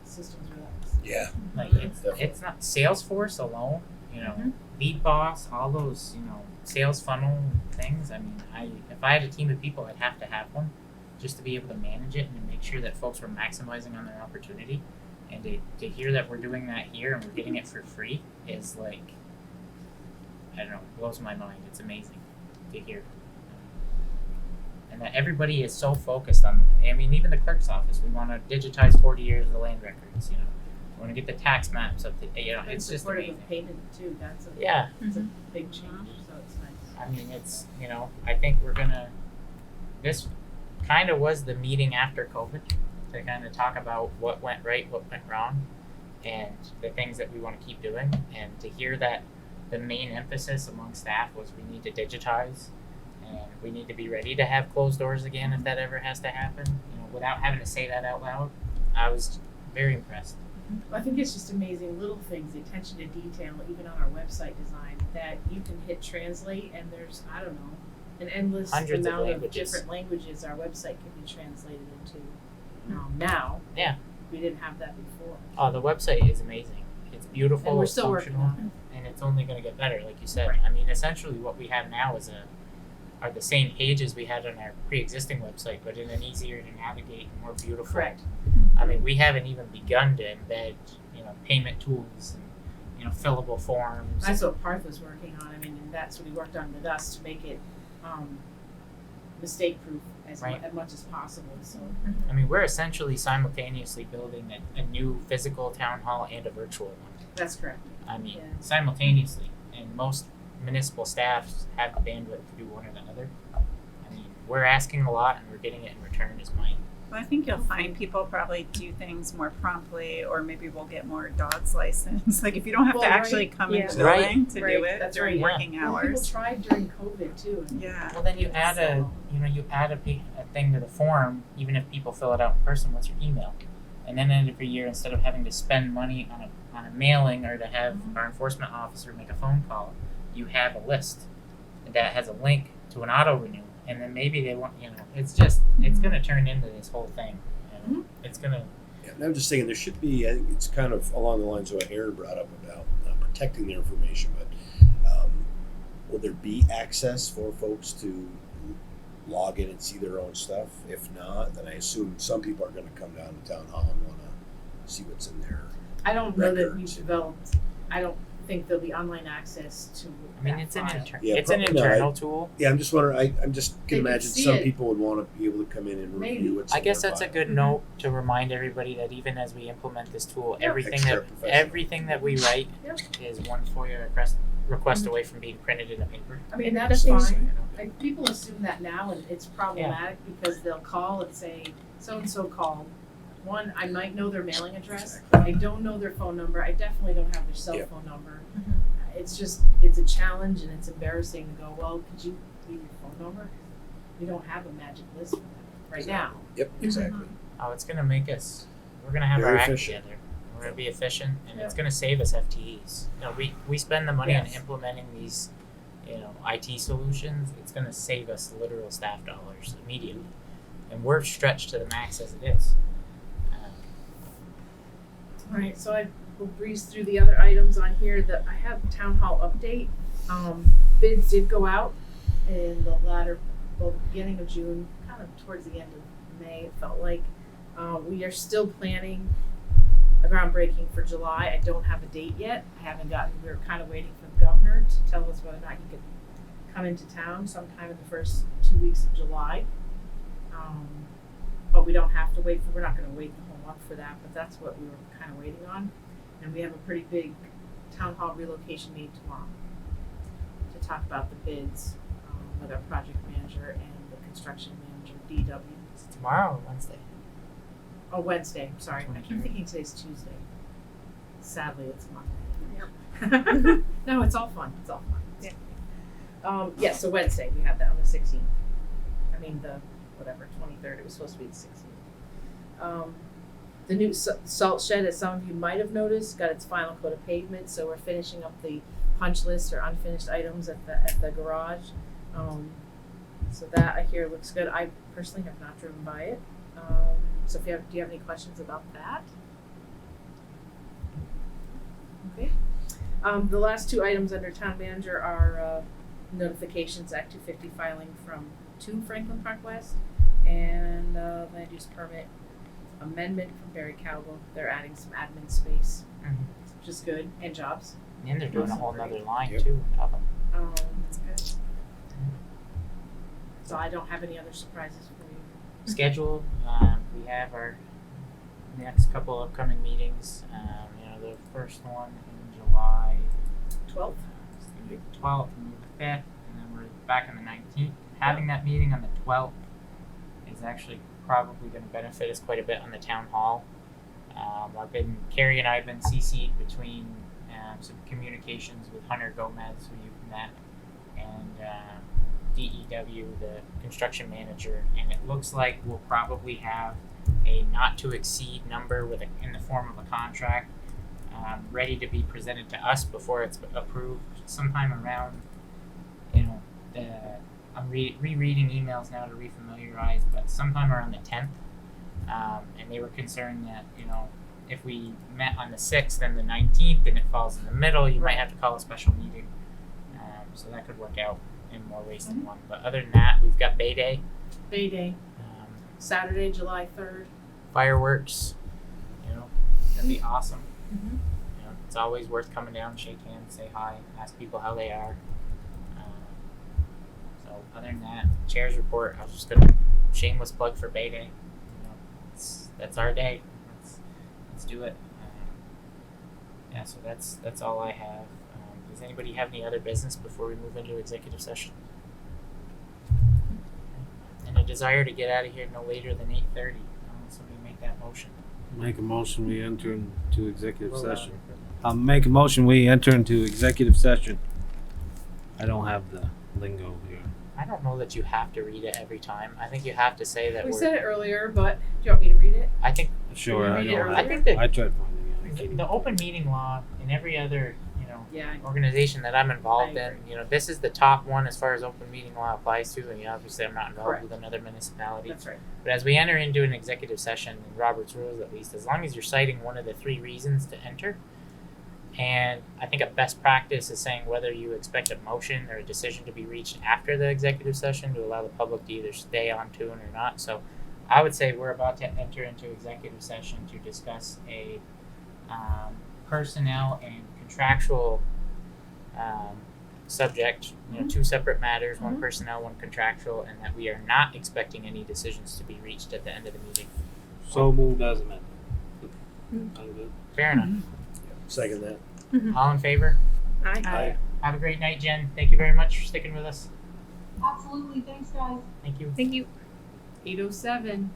S8: systems were that.
S5: Yeah.
S1: like it's not Salesforce alone. You know, Lead Boss, all those, you know, sales funnel things. I mean, if I had a team of people, I'd have to have one just to be able to manage it and to make sure that folks were maximizing on their opportunity. And to hear that we're doing that here and we're getting it for free is like, I don't know, blows my mind. It's amazing to hear. And that everybody is so focused on, I mean, even the clerk's office, we want to digitize 40 years of the land records, you know. We want to get the tax maps up to, you know, it's just
S8: supportive
S1: amazing.
S8: of payment too. That's a
S1: Yeah.
S8: It's a big change, so it's nice.
S1: I mean, it's, you know, I think we're gonna, this kind of was the meeting after COVID to kind of talk about what went right, what went wrong, and the things that we want to keep doing. And to hear that the main emphasis among staff was we need to digitize and we need to be ready to have closed doors again if that ever has to happen, you know, without having to say that out loud, I was very impressed.
S8: I think it's just amazing little things, the attention to detail, even on our website design, that you can hit translate and there's, I don't know, an endless
S1: Hundreds of
S8: amount of
S1: languages.
S8: different languages our website can be translated into now.
S1: Yeah.
S8: We didn't have that before.
S1: Oh, the website is amazing. It's beautiful,
S8: And we're
S1: it's
S8: still working
S1: functional,
S8: on
S1: and it's only going to get better, like you said.
S8: Right.
S1: I mean, essentially what we have now is are the same pages we had on our pre-existing website, but in an easier to navigate and more beautiful.
S8: Correct.
S1: I mean, we haven't even begun to embed, you know, payment tools and, you know, fillable forms.
S8: That's what Parth was working on. I mean, and that's what he worked on with us to make it mistake-proof as much as possible. So
S1: I mean, we're essentially simultaneously building a new physical town hall and a virtual one.
S8: that's correct.
S1: I mean,
S8: Yeah.
S1: simultaneously, and most municipal staffs have the bandwidth to do one or the other. I mean, we're asking a lot and we're getting it in return is mine.
S2: Well, I think you'll find people probably do things more promptly, or maybe we'll get more dogs licensed. Like if you don't have
S8: Well,
S2: to actually
S8: right.
S2: come
S4: Yeah.
S2: into the
S1: Right.
S2: building to
S8: Right.
S2: do it
S8: That's
S2: during
S1: right, yeah.
S2: working
S8: Well, people
S2: hours.
S8: tried during COVID too. And
S2: Yeah.
S1: Well, then you add a thing to the form, even if people fill it out in person. What's your email? And then every year, instead of having to spend money on a mailing or to have our enforcement officer make a phone call, you have a list that has a link to an auto renew, and then maybe they want, you know, it's going to turn into this whole thing. And it's going to.
S5: Yeah, and I'm just saying there should be. I think it's kind of along the lines of what Aaron brought up about protecting their information. But will there be access for folks to log in and see their own stuff? If not, then I assume some people are going to come down to town hall and want to see what's in there.
S8: I don't know that we've
S5: records.
S8: developed. I don't think there'll be online access to.
S1: I mean,
S8: that
S1: it's an
S8: file.
S5: Yeah,
S1: it's an
S5: probably not.
S1: internal tool.
S5: Yeah, I'm just wondering. I'm just
S8: They
S5: can
S8: could
S5: imagine
S8: see
S5: some
S8: it.
S5: people would want to be able to come in and
S8: Maybe.
S5: review what's
S1: I
S5: in
S1: guess
S5: their
S1: that's a
S5: file.
S1: good note to remind everybody that even as we implement this tool, everything
S5: Extra
S1: that
S5: professional.
S1: we write
S8: Yep.
S1: is one FOIA request away from being printed in a paper.
S8: I mean,
S4: And
S8: that's
S4: nothing's-
S8: fine. Like, people assume that now, and it's problematic because they'll call and say, so and so called. One, I might know their mailing address. I don't know their phone number. I definitely don't have their cell
S5: Yep.
S8: phone number.
S2: Mhm.
S8: It's a challenge, and it's embarrassing to go, well, could you leave your phone number? We don't have a magic list for that right now.
S5: Yep, exactly.
S1: Oh, it's gonna make us. We're gonna have
S5: Very
S1: our act
S5: efficient.
S1: together. We're gonna be efficient, and it's
S8: Yep.
S1: gonna save us FTEs. You know, we spend the money on
S8: Yes.
S1: implementing these, you know, IT solutions. It's gonna save us literal staff dollars immediately, and we're stretched to the max as it is.
S8: All right, so I will breeze through the other items on here. That I have town hall update. Bids did go out in the beginning of June, kind of towards the end of May. It felt like we are still planning a groundbreaking for July. I don't have a date yet. We're kind of waiting for the governor to tell us whether or not he could come into town sometime in the first 2 weeks of July. But we don't have to wait we're not going to wait the whole month for that, but that's what we were kind of waiting on. And we have a pretty big town hall relocation meeting tomorrow to talk about the bids with our project manager and the construction manager, DW.
S1: Is it tomorrow or Wednesday?
S8: Oh, Wednesday, sorry. I keep thinking today's Tuesday. Sadly, it's Monday. Yep. No, it's all fun. It's all fun. Yeah. So Wednesday, we have that on the 16th. I mean, the 23rd. It was supposed to be the 16th. The new salt shed, as some of you might have noticed, got its final coat of pavement. So we're finishing up the punch list or unfinished items at the garage. So that I hear looks good. I personally have not driven by it. So do you have any questions about that? Okay. The last two items under town manager are notifications, Act 250 filing from 2 Franklin Park West, and land use permit amendment from Barry Cowell. They're adding some admin space, which is good, and jobs.
S1: And they're doing a whole nother line
S5: Yep.
S1: too on top of it.
S2: That's good.
S8: So I don't have any other surprises for you.
S1: Schedule. We have our next couple upcoming meetings. You know, the first one in July.
S8: 12th.
S1: It's gonna be the 12th and the 5th, and then we're back on the 19th. Having that meeting on the 12th is actually probably going to benefit us quite a bit on the town hall. Carrie and I have been CC'd between some communications with Hunter Gomez, who you've met, and DEW, the construction manager, and it looks like we'll probably have a not to exceed number in the form of a contract ready to be presented to us before it's approved sometime around, I'm rereading emails now to refamiliarize, but sometime around the 10th. And they were concerned that, if we met on the 6th and the 19th and it falls in the middle, you might have to call a special meeting. So that could work out in more ways than one. But other than that, we've got Bay Day.
S8: Bay Day, Saturday, July 3rd.
S1: Fireworks, that'd be awesome.
S8: Mm-hmm.
S1: It's always worth coming down, shake hands, say hi, ask people how they are. So other than that, chair's report, I was just gonna shameless plug for Bay Day. That's our day. Let's do it. So that's all I have. Does anybody have any other business before we move into executive session? And a desire to get out of here no later than 8:30. Somebody make that motion.
S3: Make a motion we enter into executive session. I'll make a motion we enter into executive session. I don't have the lingo here.
S1: I don't know that you have to read it every time. I think you have to say that
S8: We
S1: we're.
S8: said it earlier, but do you want me to read it?
S1: I think
S3: Sure, I
S8: Read it
S3: don't
S8: earlier.
S3: have
S1: I think that
S3: I tried finding it.
S1: the open meeting law in every other
S8: Yeah.
S1: organization that I'm involved
S8: I
S1: in, this is the top one as far as open meeting law applies to, and obviously I'm not involved
S8: Correct.
S1: with another municipality.
S8: That's right.
S1: But as we enter into an executive session, in Robert's rules at least, as long as you're citing one of the 3 reasons to enter, and I think a best practice is saying whether you expect a motion or a decision to be reached after the executive session to allow the public to either stay on tune or not. So I would say we're about to enter into executive session to discuss a personnel and contractual subject, 2 separate matters, one personnel, one contractual, and that we are not expecting any decisions to be reached at the end of the meeting.
S3: So moved as amended. I'm good.
S1: Fair enough.
S5: Second that.
S1: All in favor?
S8: Aye.
S1: Have a great night, Jen. Thank you very much for sticking with us.
S7: Absolutely, thanks guys.
S1: Thank you.
S4: Thank you.
S8: 8:07.